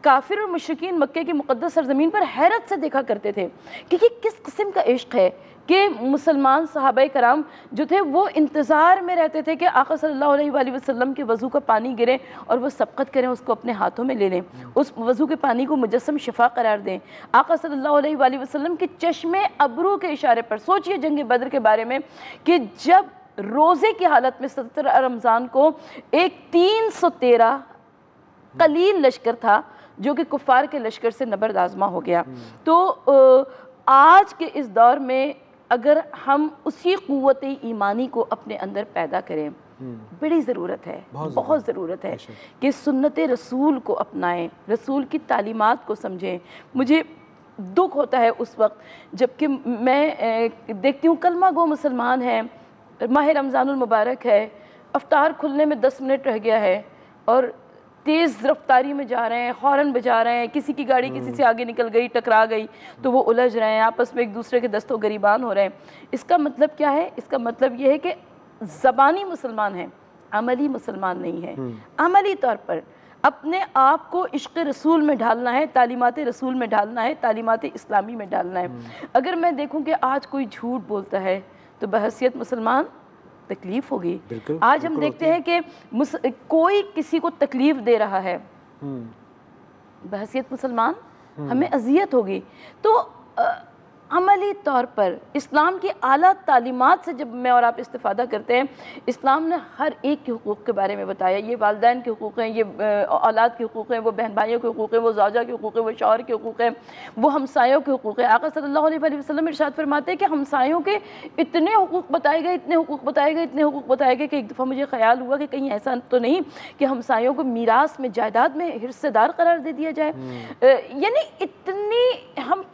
काफिर और मुशरिकीन मक्के की मुक़द्दस सरज़मीन पर हैरत से देखा करते थे कि ये किस किस्म का इश्क़ है कि मुसलमान सहाबाए कराम जो थे वो इंतज़ार में रहते थे कि आका सल्लल्लाहु अलैहि वसल्लम के वज़ू का पानी गिरे और वो सबक़त करें, उसको अपने हाथों में ले लें, उस वज़ू के पानी को मुजस्सम शिफा करार दें। आका सल्लल्लाहु अलैहि वसल्लम के चश्मे अबरू के इशारे पर सोचिए जंग बद्र के बारे में कि जब रोज़े की हालत में 17 रमज़ान को एक 313 कलील लश्कर था जो कि कुफ़ार के लश्कर से नबरदाज़मा हो गया। तो आज के इस दौर में अगर हम उसी क़ुव्वत ईमानी को अपने अंदर पैदा करें, बड़ी ज़रूरत है, बहुत ज़रूरत है कि सुन्नत रसूल को अपनाएं, रसूल की तालीमात को समझें। मुझे दुख होता है उस वक्त जबकि मैं देखती हूँ कलमा गो मुसलमान हैं, माह रमज़ानुल मुबारक है, अफ्तार खुलने में 10 मिनट रह गया है और तेज़ रफ्तारी में जा रहे हैं, हॉर्न बजा रहे हैं, किसी की गाड़ी किसी से आगे निकल गई, टकरा गई तो वो उलझ रहे हैं, आपस में एक दूसरे के दस्तों गिरीबान हो रहे हैं। इसका मतलब क्या है? इसका मतलब ये है कि ज़बानी मुसलमान हैं, अमली मुसलमान नहीं है। अमली तौर पर अपने आप को इश्क़ रसूल में ढालना है, तालीमात रसूल में ढालना है, तालीमात इस्लामी में डालना है। अगर मैं देखूँ कि आज कोई झूठ बोलता है तो बहैसियत मुसलमान तकलीफ़ होगी। आज हम देखते हैं कि कोई किसी को तकलीफ़ दे रहा है, बहैसियत मुसलमान हमें अजियत होगी। तो अमली तौर पर इस्लाम की आला तालीमात से जब मैं और आप इस्तिफ़ादा करते हैं, इस्लाम ने हर एक के हुकूक़ के बारे में बताया। ये वालिदैन के हुकूक़ हैं, ये औलाद के हुकूक़ हैं, वो बहन भाइयों के हुकूक़ हैं, वो ज़ौजा के हुकूक़ हैं, वो शौहर के हुकूक़ हैं, वो हमसायों के हुकूक़ हैं। आका सल्लल्लाहु अलैहि वसल्लम इरशाद फरमाते हैं कि हमसायों के इतने हुकूक़ बताए गए, इतने हुकूक़ बताए गए, इतने हुकूक़ बताए गए कि एक दफ़ा मुझे ख़याल हुआ कि कहीं ऐसा तो नहीं कि हमसायों को मीरास में, जायदाद में हिस्सेदार करार दे दिया जाए। यानी इतनी हम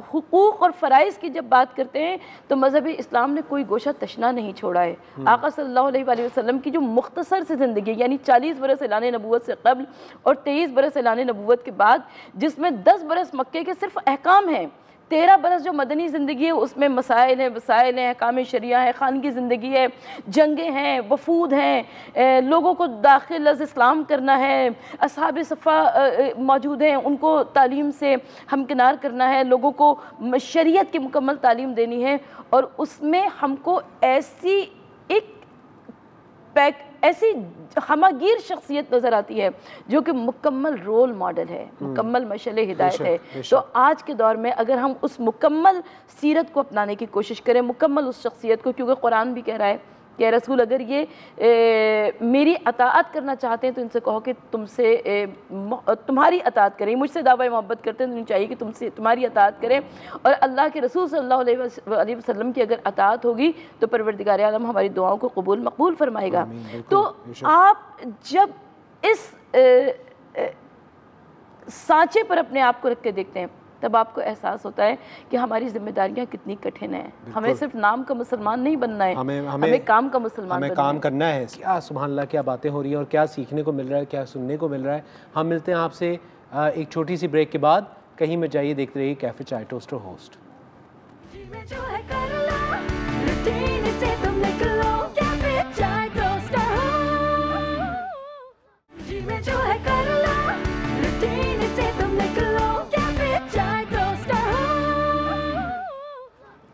हुकूक़ और फ़राइज़ की जब बात करते हैं तो मज़हब इस्लाम ने कोई गोशा तशना नहीं छोड़ा है। आका सल्लल्लाहु अलैहि वसल्लम की जो मुख्तसर से ज़िंदगी, यानी 40 बरस ऐलान नबूवत से कब्ल और 23 बरस ऐलान नबूवत के बाद, जिसमें 10 बरस मक्के के सिर्फ अहकाम हैं, 13 बरस जो मदनी ज़िंदगी है उसमें मसाइल हैं, वसाइल हैं, काम शरिया है, खानगी ज़िंदगी है, जंगें हैं, वफूद हैं, लोगों को दाखिल अज़ इस्लाम करना है, असहाब सफ़ा मौजूद हैं, उनको तालीम से हमकिनार करना है, लोगों को शरीयत की मुकम्मल तालीम देनी है। और उसमें हमको ऐसी एक ऐसी हमागीर शख्सियत नज़र आती है जो कि मुकम्मल रोल मॉडल है, मुकम्मल मशअल हिदायत है। तो आज के दौर में अगर हम उस मुकम्मल सीरत को अपनाने की कोशिश करें, मुकम्मल उस शख्सियत को, क्योंकि कुरान भी कह रहा है कि रसूल अगर ये मेरी अताअत करना चाहते हैं तो इनसे कहो कि तुमसे तुम्हारी अताअत करें, मुझसे दावा मोहब्बत करते हैं तो इन्हें चाहिए कि तुमसे तुम्हारी अताअत करें। और अल्लाह के रसूल सल्लल्लाहु अलैहि वसल्लम की अगर अताअत होगी तो परवरदिगार आलम हमारी दुआओं को कबूल मकबूल फरमाएगा। तो आप जब इस सांचे पर अपने आप को रख के देखते हैं तब आपको एहसास होता है कि हमारी जिम्मेदारियां कितनी कठिन हैं। हमें सिर्फ नाम का मुसलमान नहीं बनना है, हमें काम का मुसलमान हमें काम करना है। क्या सुभान अल्लाह, क्या बातें हो रही हैं और क्या सीखने को मिल रहा है, क्या सुनने को मिल रहा है। हम मिलते हैं आपसे एक छोटी सी ब्रेक के बाद। कहीं में जाइए, देखते रहिए cafe chai toaster host.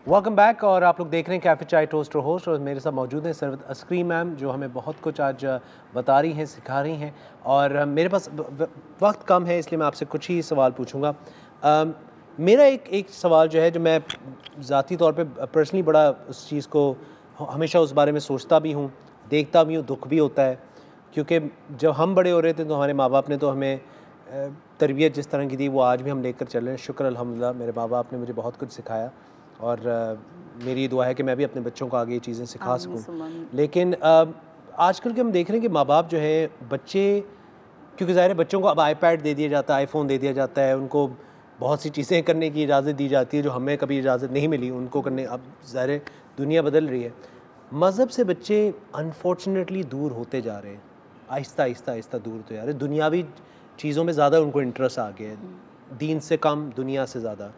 Welcome back. और आप लोग देख रहे हैं कैफे चाय टोस्टर होस्ट और मेरे साथ मौजूद हैं सरवत अस्करी मैम, जो हमें बहुत कुछ आज बता रही हैं, सिखा रही हैं। और मेरे पास वक्त कम है इसलिए मैं आपसे कुछ ही सवाल पूछूंगा। मेरा एक सवाल जो है, जो मैं ज़ाती तौर पे पर्सनली बड़ा उस चीज़ को हमेशा उस बारे में सोचता भी हूँ, देखता भी हूँ, दुख भी होता है। क्योंकि जब हम बड़े हो रहे थे तो हमारे माँ बाप ने तो हमें तरबियत जिस तरह की थी वो आज भी हम लेकर चल रहे हैं। शुक्र अल्हम्दुलिल्लाह, मेरे माँ बाप ने मुझे बहुत कुछ सिखाया और मेरी दुआ है कि मैं भी अपने बच्चों को आगे ये चीज़ें सिखा सकूं। लेकिन आजकल के हम देख रहे हैं कि माँ बाप जो है, बच्चे, क्योंकि ज़ाहिर है बच्चों को अब आईपैड दे दिया जाता है, आईफोन दे दिया जाता है, उनको बहुत सी चीज़ें करने की इजाज़त दी जाती है जो हमें कभी इजाज़त नहीं मिली उनको करने। अब ज़ाहिर है दुनिया बदल रही है, मज़हब से बच्चे अनफॉर्चुनेटली दूर होते जा रहे हैं, आहिस्ता आहिस्ता आहिस्ता दूर होते जा रहे हैं। दुनियावी चीज़ों में ज़्यादा उनको इंटरेस्ट आ गया है, दीन से कम दुनिया से ज़्यादा।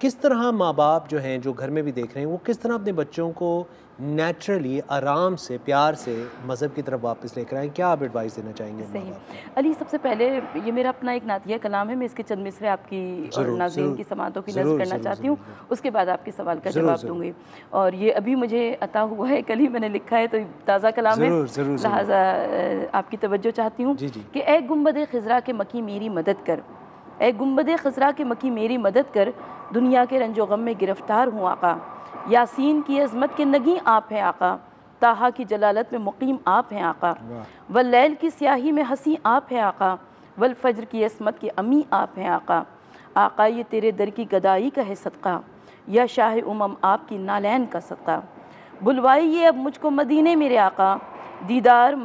किस तरह माँ बाप जो हैं, जो घर में भी देख रहे हैं, वो किस तरह अपने बच्चों को नेचुरली आराम से प्यार से मज़हब की तरफ वापस लेकर आएँ? क्या आप एडवाइस देना चाहेंगे? सही अली, सबसे पहले ये मेरा अपना एक नातिया कलाम है, मैं इसके चंद मिसरे आपकी और नाज़रीन की समातों की नज़र करना चाहती हूँ, उसके बाद आपके सवाल का जवाब दूँगी। और ये अभी मुझे अता हुआ है, कल ही मैंने लिखा है, तो ताज़ा कलाम है, लिहाजा आपकी तवज्जो चाहती हूँ कि ए गुंबद खिज़रा के मकी मेरी मदद कर, ए गुंबद खिज़रा के मकी मेरी मदद कर, दुनिया के रंजो गम में गिरफ़्तार हूँ आका। यासीन की अज़मत के नगी आप हैं आका, ताहा की जलालत में मुकीम आप हैं आका, वल लैल की स्याही में हंसी आप हैं आका, वल फज्र की असमत के अमी आप हैं आका। आका ये तेरे दर की गदाई का है सदका, या शाह उमम आपकी नालैन का सदका। बुलवाइए अब मुझको मदीने मेरे आका, दीदार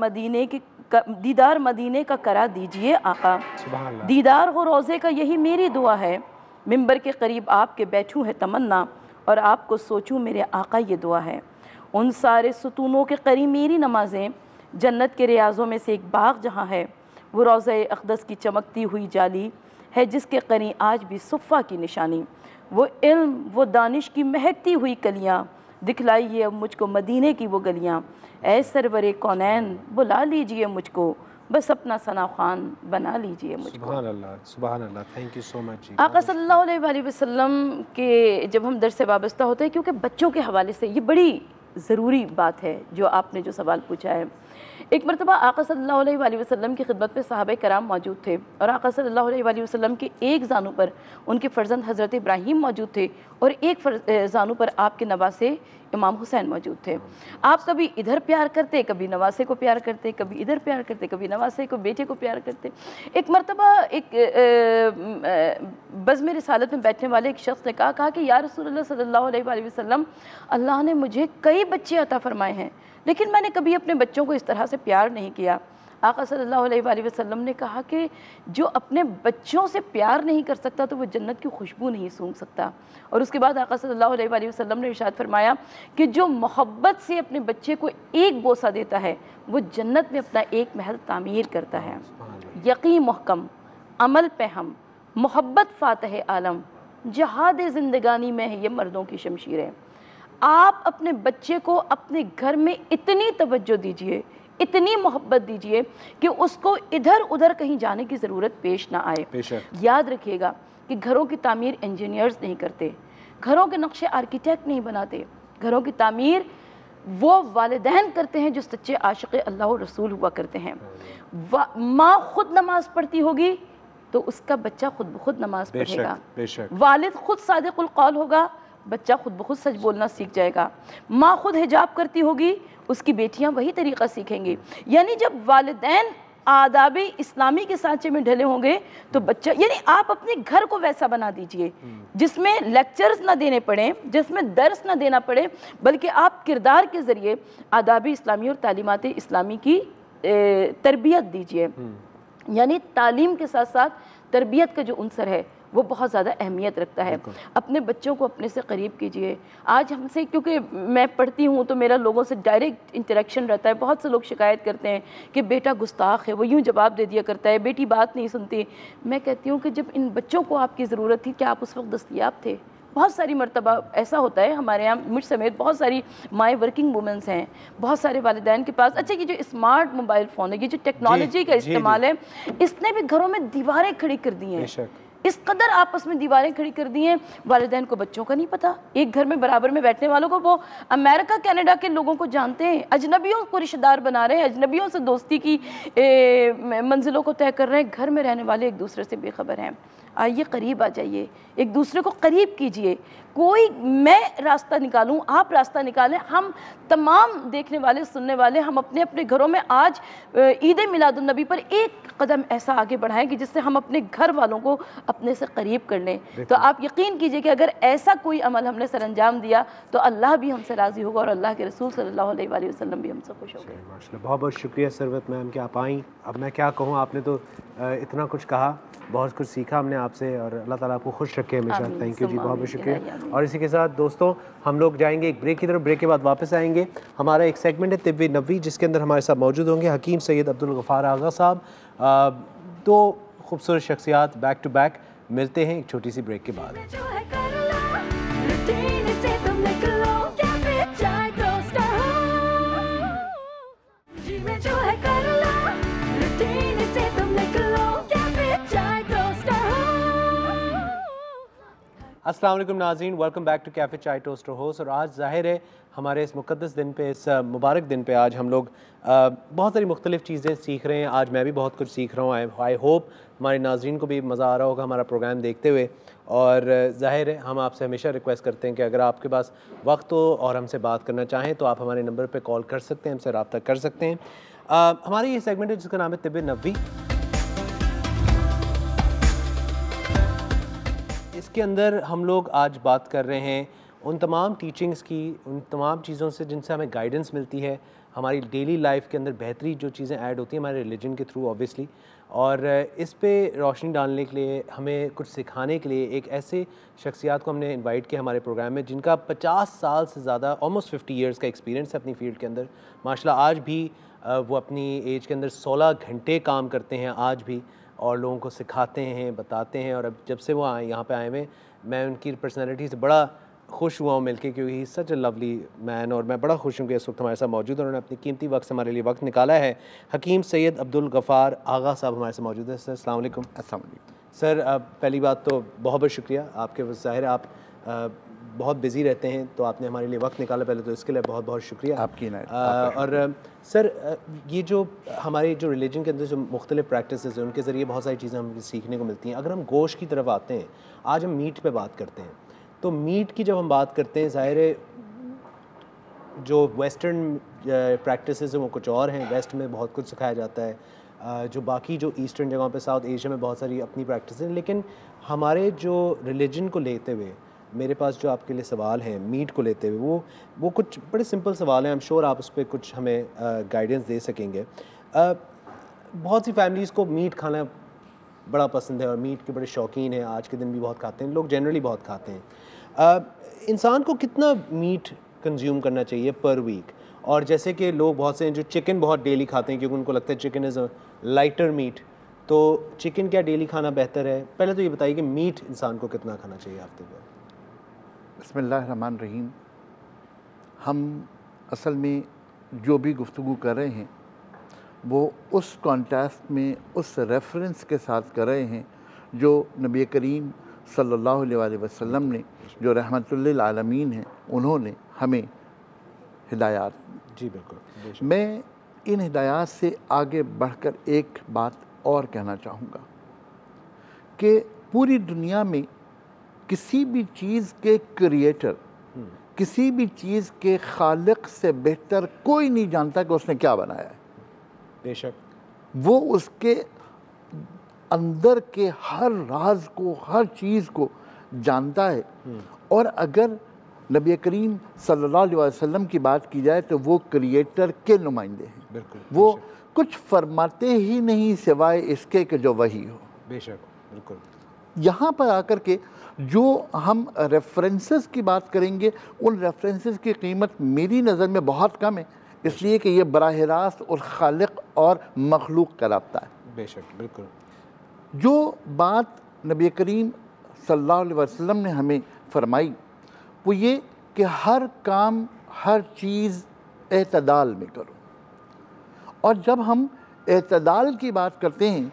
मदीने का करा दीजिए आका। दीदार हो रोज़े का यही मेरी दुआ है, मिंबर के करीब आपके बैठूँ है तमन्ना, और आपको सोचूं मेरे आका ये दुआ है। उन सारे सुतूनों के करीब मेरी नमाज़ें, जन्नत के रियाज़ों में से एक बाग जहाँ है, वो रोज़े अक़दस की चमकती हुई जाली है, जिसके करीब आज भी सुफ़ा की निशानी। वो इल्म वो दानिश की महकती हुई कलियाँ, दिखलाइए अब मुझको मदीने की वो गलियाँ। ऐ सरवरे कौनैन बुला लीजिए मुझको, बस अपना सना खान बना लीजिए मुझको। सुभान अल्लाह, सुभान अल्लाह, थैंक यू सो मच। आका सल्लल्लाहु अलैहि वसल्लम के जब हम दर से वाबस्ता होते हैं, क्योंकि बच्चों के हवाले से ये बड़ी ज़रूरी बात है जो आपने जो सवाल पूछा है। एक मरतबा आका सल्लल्लाहु अलैहि वसल्लम की खिदमत में सहाबे कराम मौजूद थे, और आका सल्लल्लाहु अलैहि वसल्लम के एक जानू पर उनके फ़र्जंद हज़रत इब्राहीम मौजूद थे, और एक जानू पर आपके नवासे इमाम हुसैन मौजूद थे। आप कभी इधर प्यार करते, कभी नवासे को प्यार करते, कभी इधर प्यार करते, कभी नवासे को, बेटे को प्यार करते। एक मरतबा एक बज़्म रिसालत में बैठने वाले एक शख्स ने कहा कि या रसूलल्लाह सल्लल्लाहु अलैहि वसल्लम, अल्लाह ने मुझे कई बच्चे अता फरमाए हैं, लेकिन मैंने कभी अपने बच्चों को इस तरह से प्यार नहीं किया। आका सल्लल्लाहु अलैहि वसल्लम ने कहा कि जो अपने बच्चों से प्यार नहीं कर सकता तो वो जन्नत की खुशबू नहीं सूंघ सकता। और उसके बाद आका सल्लल्लाहु अलैहि वसल्लम ने इरशाद फरमाया कि जो मोहब्बत से अपने बच्चे को एक बोसा देता है वो जन्नत में अपना एक महल तामीर करता है। यकीन महकम, अमल पे हम, मोहब्बत फातह आलम, जहाद ज़िंदगानी में है ये मर्दों की शमशीरें। आप अपने बच्चे को अपने घर में इतनी तवज्जो दीजिए, इतनी मोहब्बत दीजिए कि उसको इधर उधर कहीं जाने की ज़रूरत पेश ना आए। याद रखिएगा कि घरों की तामीर इंजीनियर्स नहीं करते, घरों के नक्शे आर्किटेक्ट नहीं बनाते, घरों की तामीर वो वालिदैन करते हैं जो सच्चे आशिक़ अल्लाह और रसूल हुआ करते हैं। माँ खुद नमाज़ पढ़ती होगी तो उसका बच्चा खुद ब खुद नमाज़ पढ़ेगा। वालिद खुद सादिक़ुल कौल होगा, बच्चा खुद ब खुद सच बोलना सीख जाएगा। माँ खुद हिजाब करती होगी, उसकी बेटियाँ वही तरीक़ा सीखेंगी। यानी जब वालिदैन आदाब इस्लामी के सांचे में ढले होंगे तो बच्चा, यानी आप अपने घर को वैसा बना दीजिए जिसमें लेक्चर्स ना देने पड़े, जिसमें दर्स ना देना पड़े, बल्कि आप किरदार के ज़रिए आदाब इस्लामी और तालीमात इस्लामी की तरबियत दीजिए। यानी तालीम के साथ साथ तरबियत का जो उनसर है वो बहुत ज़्यादा अहमियत रखता है। अपने बच्चों को अपने से करीब कीजिए। आज हमसे, क्योंकि मैं पढ़ती हूँ तो मेरा लोगों से डायरेक्ट इंटरेक्शन रहता है। बहुत से लोग शिकायत करते हैं कि बेटा गुस्ताख है, वो यूँ जवाब दे दिया करता है, बेटी बात नहीं सुनती। मैं कहती हूँ कि जब इन बच्चों को आपकी ज़रूरत थी क्या आप उस वक्त दस्तयाब थे? बहुत सारी मरतबा ऐसा होता है, हमारे यहाँ मुझ समेत बहुत सारी माएँ वर्किंग वुमेंस हैं, बहुत सारे वालिदैन के पास। अच्छा, ये जो स्मार्ट मोबाइल फ़ोन है, ये जो टेक्नोलॉजी का इस्तेमाल है, इसने भी घरों में दीवारें खड़ी कर दी हैं। इस कदर आपस में दीवारें खड़ी कर दी हैं, वालिदैन को बच्चों का नहीं पता। एक घर में बराबर में बैठने वालों को वो अमेरिका कनाडा के लोगों को जानते हैं, अजनबियों को रिश्तेदार बना रहे हैं, अजनबियों से दोस्ती की मंजिलों को तय कर रहे हैं। घर में रहने वाले एक दूसरे से बेखबर हैं। आइए करीब आ जाइए, एक दूसरे को करीब कीजिए। कोई मैं रास्ता निकालूं, आप रास्ता निकालें, हम तमाम देखने वाले सुनने वाले हम अपने अपने घरों में आज ईद मिलादुन नबी पर एक कदम ऐसा आगे बढ़ाएं कि जिससे हम अपने घर वालों को अपने से करीब कर लें। तो आप यकीन कीजिए कि अगर ऐसा कोई अमल हमने सर अंजाम दिया तो अल्लाह भी हमसे राज़ी होगा और अल्लाह के रसूल सल्लल्लाहु अलैहि वसल्लम भी हमसे खुश होंगे। माशाल्लाह, बहुत बहुत शुक्रिया सरवत मैम कि आप आई। अब मैं क्या कहूँ, आपने तो इतना कुछ कहा, बहुत कुछ सीखा हमने आपसे, और अल्लाह ताला आपको खुश रखे हमेशा। थैंक यू जी, बहुत बहुत शुक्रिया। और इसी के साथ दोस्तों हम लोग जाएंगे एक ब्रेक की तरफ, ब्रेक के बाद वापस आएंगे। हमारा एक सेगमेंट है तिब्बी नबवी, जिसके अंदर हमारे साथ मौजूद होंगे हकीम सैयद अब्दुल गफ़ार आगा साहब। दो खूबसूरत शख्सियात बैक टू बैक। मिलते हैं एक छोटी सी ब्रेक के बाद। अस्सलाम वालेकुम नाज़रीन, वेलकम बैक टू कैफ़े चाय टोस्टर होस्ट। और आज ज़ाहिर है हमारे इस मुक़द्दस दिन पे, इस मुबारक दिन पे आज हम लोग बहुत सारी मुख्तलिफ़ चीज़ें सीख रहे हैं। आज मैं भी बहुत कुछ सीख रहा हूँ। आई होप हमारे नाज़रीन को भी मज़ा आ रहा होगा हमारा प्रोग्राम देखते हुए। और ज़ाहिर है हम आपसे हमेशा रिक्वेस्ट करते हैं कि अगर आपके पास वक्त हो और हमसे बात करना चाहें तो आप हमारे नंबर पर कॉल कर सकते हैं, हमसे रब्ता कर सकते हैं। हमारी ये सेगमेंट है जिसका नाम है तिब्बी नबवी। इसके अंदर हम लोग आज बात कर रहे हैं उन तमाम टीचिंग्स की, उन तमाम चीज़ों से जिनसे हमें गाइडेंस मिलती है हमारी डेली लाइफ के अंदर, बेहतरी जो चीज़ें ऐड होती हैं हमारे रिलीजन के थ्रू ऑब्वियसली। और इस पे रोशनी डालने के लिए, हमें कुछ सिखाने के लिए एक ऐसे शख्सियात को हमने इनवाइट किया हमारे प्रोग्राम में जिनका 50 साल से ज़्यादा, ऑलमोस्ट 50 ईयर्स का एक्सपीरियंस है अपनी फील्ड के अंदर। माशाल्लाह आज भी वो अपनी एज के अंदर 16 घंटे काम करते हैं आज भी, और लोगों को सिखाते हैं, बताते हैं। और अब जब से वो यहाँ पे आए हुए, मैं उनकी पर्सनैलिटी से बड़ा खुश हुआ हूँ मिलके, क्योंकि ही सच अ लवली मैन। और मैं बड़ा खुश हूँ कि इस वक्त हमारे साथ मौजूद है। उन्होंने अपनी कीमती वक्त से हमारे लिए वक्त निकाला है। हकीम सैयद अब्दुल गफ़ार आगा साहब हमारे साथ मौजूद है। सर अस्सलाम वालेकुम। अस्सलाम वालेकुम। सर पहली बात तो बहुत बहुत शुक्रिया आपके, ज़ाहिर है आप बहुत बिज़ी रहते हैं तो आपने हमारे लिए वक्त निकाला, पहले तो इसके लिए बहुत बहुत शुक्रिया आपकी। और सर ये जो हमारे जो रिलीजन के अंदर जो मुख्तलिफ प्रैक्टिसेस हैं उनके ज़रिए बहुत सारी चीज़ें हमें सीखने को मिलती हैं। अगर हम गोश्त की तरफ आते हैं, आज हम मीट पे बात करते हैं, तो मीट की जब हम बात करते हैं, ज़ाहिर है जो वेस्टर्न प्रैक्टिसेस हैं वो कुछ और हैं, वेस्ट में बहुत कुछ सिखाया जाता है, जो बाकी जो ईस्टर्न जगहों पे, साउथ एशिया में बहुत सारी अपनी प्रैक्टिस हैं। लेकिन हमारे जो रिलीजन को लेते हुए मेरे पास जो आपके लिए सवाल हैं मीट को लेते हुए, वो कुछ बड़े सिंपल सवाल हैं। आई एम श्योर आप उस पर कुछ हमें गाइडेंस दे सकेंगे। बहुत सी फैमिलीज़ को मीट खाना बड़ा पसंद है और मीट के बड़े शौकीन हैं, आज के दिन भी बहुत खाते हैं, लोग जनरली बहुत खाते हैं। इंसान को कितना मीट कंज्यूम करना चाहिए पर वीक? और जैसे कि लोग बहुत से हैं जो चिकन बहुत डेली खाते हैं क्योंकि उनको लगता है chicken is a lighter meat, तो चिकन क्या डेली खाना बेहतर है? पहले तो ये बताइए कि मीट इंसान को कितना खाना चाहिए हफ्ते में? बिस्मिल्लाहिर्रहमानिर्रहीम। हम असल में जो भी गुफ्तगू कर रहे हैं वो उस कॉन्टेक्स्ट में उस रेफरेंस के साथ कर रहे हैं जो नबी करीम सल्लल्लाहु अलैहि वसल्लम ने, जो रहमतुल्लिल आलमीन हैं, उन्होंने हमें हिदायत। जी बिल्कुल। मैं इन हिदायत से आगे बढ़कर एक बात और कहना चाहूँगा कि पूरी दुनिया में किसी भी चीज़ के क्रिएटर, किसी भी चीज़ के खालिक से बेहतर कोई नहीं जानता कि उसने क्या बनाया है। बेशक वो उसके अंदर के हर राज को, हर चीज़ को जानता है। और अगर नबी करीम सल्लल्लाहु अलैहि वसल्लम की बात की जाए तो वो क्रिएटर के नुमाइंदे हैं। बिल्कुल। वो कुछ फरमाते ही नहीं सिवाय इसके कि जो वही हो। बेशक बिल्कुल। यहाँ पर आकर के जो हम रेफरेंसेस की बात करेंगे, उन रेफरेंसेस की कीमत मेरी नज़र में बहुत कम है, इसलिए कि ये बराह रास्त और खालिक और मखलूक का राब्ता है। बेशक बिल्कुल। जो बात नबी करीम सल्लल्लाहु अलैहि वसल्लम ने हमें फरमाई वो ये कि हर काम, हर चीज़ एतदाल में करो। और जब हम एतदाल की बात करते हैं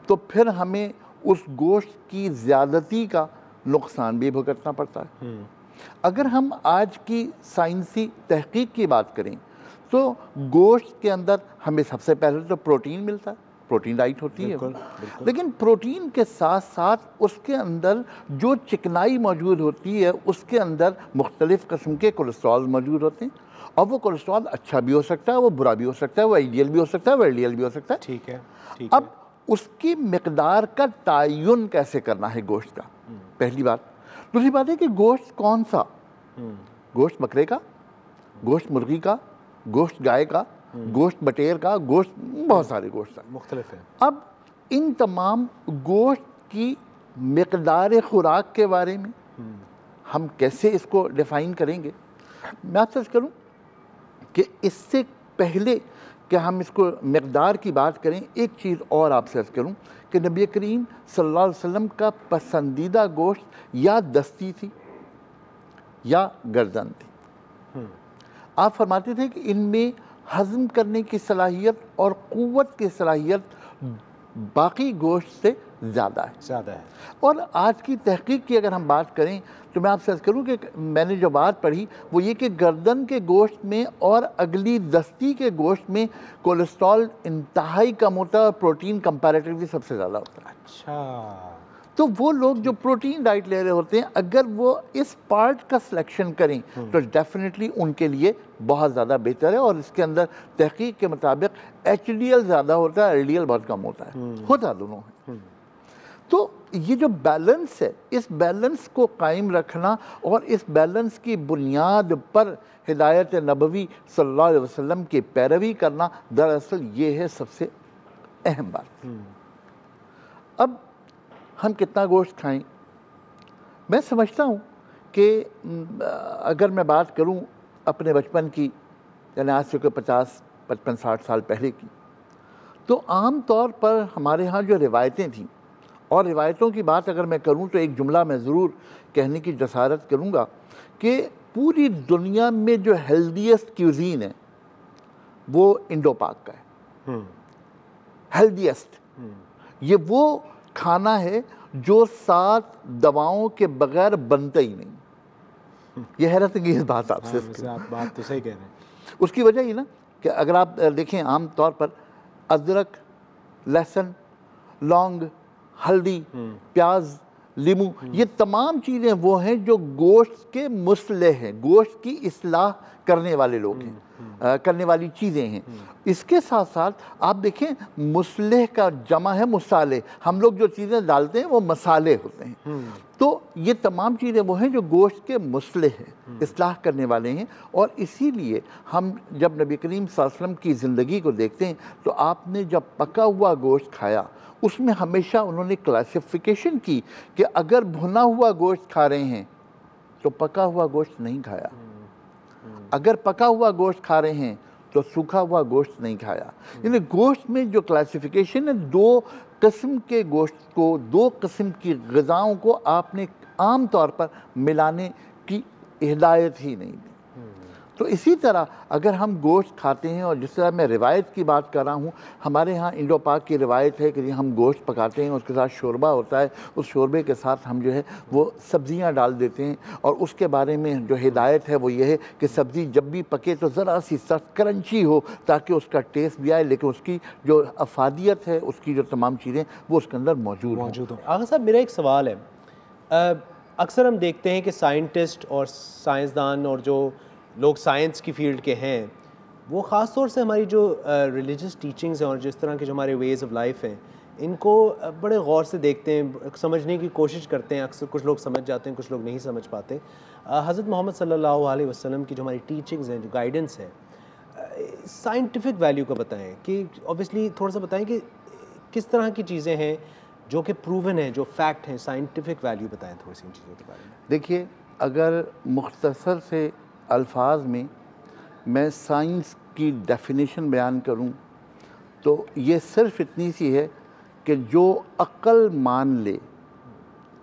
तो फिर हमें उस गोश्त की ज़्यादती का नुकसान भी भुगतना पड़ता है। अगर हम आज की साइंसी तहकीक की बात करें तो गोश्त के अंदर हमें सबसे पहले तो प्रोटीन मिलता है, प्रोटीन डाइट होती है। लेकिन प्रोटीन के साथ साथ उसके अंदर जो चिकनाई मौजूद होती है, उसके अंदर मुख्तलिफ़ किस्म के कोलेस्ट्रॉल मौजूद होते हैं। और वो कोलेस्ट्रॉल अच्छा भी हो सकता है, वो बुरा भी हो सकता है, वो आइडियल भी हो सकता है, वो एलडीएल भी हो सकता है। ठीक है। अब उसकी मिकदार का तयन कैसे करना है गोश्त का, पहली बात। दूसरी बात है कि गोश्त कौन सा, गोश्त बकरे का, गोश्त मुर्गी का, गोश्त गाय का, गोश्त बटेर का, गोश्त, बहुत सारे गोश्त मुख्तलिफ है। अब इन तमाम गोश्त की मिकदार खुराक के बारे में हम कैसे इसको डिफ़ाइन करेंगे? मैं आपसे अर्ज़ करूं कि इससे पहले कि हम इसको मिकदार की बात करें, एक चीज़ और आपसे अर्ज़ करूं कि नबी करीम सल्लल्लाहु अलैहि वसल्लम का पसंदीदा गोश्त या दस्ती थी या गर्दन थी। आप फरमाते थे कि इनमें हज़म करने की सलाहियत और क़ुव्वत की सलाहियत बाकी गोश्त से ज़्यादा है। और आज की तहकीक की अगर हम बात करें तो मैं आपसे अर्ज़ करूँ कि मैंने जो बात पढ़ी वो ये कि गर्दन के गोश्त में और अगली दस्ती के गोश्त में कोलेस्ट्रॉल इंतहाई कम होता है और प्रोटीन कंपैरेटिवली सबसे ज़्यादा होता है। अच्छा। तो वो लोग जो प्रोटीन डाइट ले रहे होते हैं, अगर वो इस पार्ट का सिलेक्शन करें तो डेफिनेटली उनके लिए बहुत ज़्यादा बेहतर है। और इसके अंदर तहकीक के मुताबिक HDL ज़्यादा होता है, LDL बहुत कम होता है, होता दोनों है। तो ये जो बैलेंस है, इस बैलेंस को कायम रखना और इस बैलेंस की बुनियाद पर हिदायत नबवी सल्लल्लाहु अलैहि वसल्लम की पैरवी करना, दरअसल ये है सबसे अहम बात। अब हम कितना गोश्त खाएं? मैं समझता हूँ कि अगर मैं बात करूँ अपने बचपन की, यानी आज से 50, 55, 60 साल पहले की, तो आम तौर पर हमारे यहाँ जो रिवायतें थीं, और रिवायतों की बात अगर मैं करूँ तो एक जुमला मैं ज़रूर कहने की जसारत करूँगा कि पूरी दुनिया में जो हेल्दीएस्ट क्यूज़ीन है वो इंडो पाक का है। हेल्दीएस्ट, ये वो खाना है जो 7 दवाओं के बगैर बनता ही नहीं। ये हैरत अंगेज़ बात आपसे। आप बात तो सही कह रहे हैं। उसकी वजह ये ना कि अगर आप देखें आम तौर पर अदरक, लहसुन, लौंग, हल्दी, प्याज, लीमू, ये तमाम चीज़ें वो हैं जो गोश्त के मुस्लेह हैं, गोश्त की इस्लाह करने वाले लोग हैं, करने वाली चीज़ें हैं। इसके साथ साथ आप देखें मुस्लेह का जमा है मुसाले, हम लोग जो चीज़ें डालते हैं वो मसाले होते हैं। तो ये तमाम चीज़ें वो हैं जो गोश्त के मुस्लेह हैं, इस्लाह करने वाले हैं। और इसीलिए हम जब नबी करीम सल्लल्लाहु अलैहि वसल्लम की ज़िंदगी को देखते हैं तो आपने जब पका हुआ गोश्त खाया उसमें हमेशा उन्होंने क्लासिफिकेशन की कि अगर भुना हुआ गोश्त खा रहे हैं तो पका हुआ गोश्त नहीं खाया, अगर पका हुआ गोश्त खा रहे हैं तो सूखा हुआ गोश्त नहीं खाया। यानी गोश्त में जो क्लासिफिकेशन है, 2 किस्म के गोश्त को, 2 किस्म की ग़िज़ाओं को आपने आम तौर पर मिलाने की हिदायत ही नहीं दी। तो इसी तरह अगर हम गोश्त खाते हैं, और जिस तरह मैं रिवायत की बात कर रहा हूँ, हमारे यहाँ इंडो पाक की रिवायत है कि हम गोश्त पकाते हैं, उसके साथ शोरबा होता है, उस शोरबे के साथ हम जो है वो सब्ज़ियाँ डाल देते हैं, और उसके बारे में जो हिदायत है वो ये है कि सब्ज़ी जब भी पके तो ज़रा सी सख्त क्रंची हो ताकि उसका टेस्ट भी आए, लेकिन उसकी जो अफादियत है, उसकी जो तमाम चीज़ें वो उसके अंदर मौजूद हो। आगा साहब, मेरा एक सवाल है, अक्सर हम देखते हैं कि साइंटिस्ट और साइंसदान और जो लोग साइंस की फील्ड के हैं, वो ख़ास तौर से हमारी जो रिलीजियस टीचिंग्स हैं और जिस तरह के जो हमारे वेज़ ऑफ लाइफ हैं, इनको बड़े गौर से देखते हैं, समझने की कोशिश करते हैं। अक्सर कुछ लोग समझ जाते हैं, कुछ लोग नहीं समझ पाते। हज़रत मोहम्मद सल्लल्लाहु अलैहि वसल्लम की जो हमारी टीचिंग्स हैं, जो गाइडेंस है, साइंटिफिक वैल्यू का बताएं कि ऑब्वियसली थोड़ा सा बताएं कि किस तरह की चीज़ें हैं जो कि प्रूवन है, जो फैक्ट हैं, साइंटिफिक वैल्यू बताएं थोड़ी सी इन चीज़ों के बारे में। देखिए, अगर मुख्तसर से अल्फाज में मैं साइंस की डेफिनेशन बयान करूं तो ये सिर्फ इतनी सी है कि जो अक्ल मान ले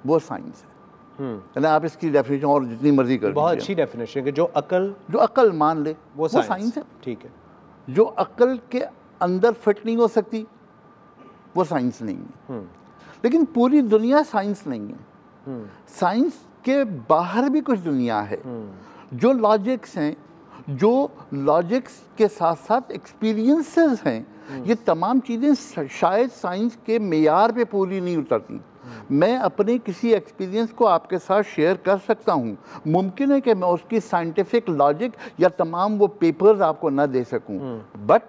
वो साइंस है। यानी आप इसकी डेफिनेशन और जितनी मर्जी कर, बहुत अच्छी डेफिनेशन है कि जो अक्ल मान ले वो साइंस है। ठीक है। जो अक्ल के अंदर फिट नहीं हो सकती वो साइंस नहीं है। लेकिन पूरी दुनिया साइंस नहीं है। साइंस के बाहर भी कुछ दुनिया है, जो लॉजिक्स हैं, जो लॉजिक्स के साथ साथ एक्सपीरियंसेस हैं। ये तमाम चीज़ें शायद साइंस के मेयार पे पूरी नहीं उतरती। मैं अपने किसी एक्सपीरियंस को आपके साथ शेयर कर सकता हूँ, मुमकिन है कि मैं उसकी साइंटिफिक लॉजिक या तमाम वो पेपर्स आपको ना दे सकूँ, बट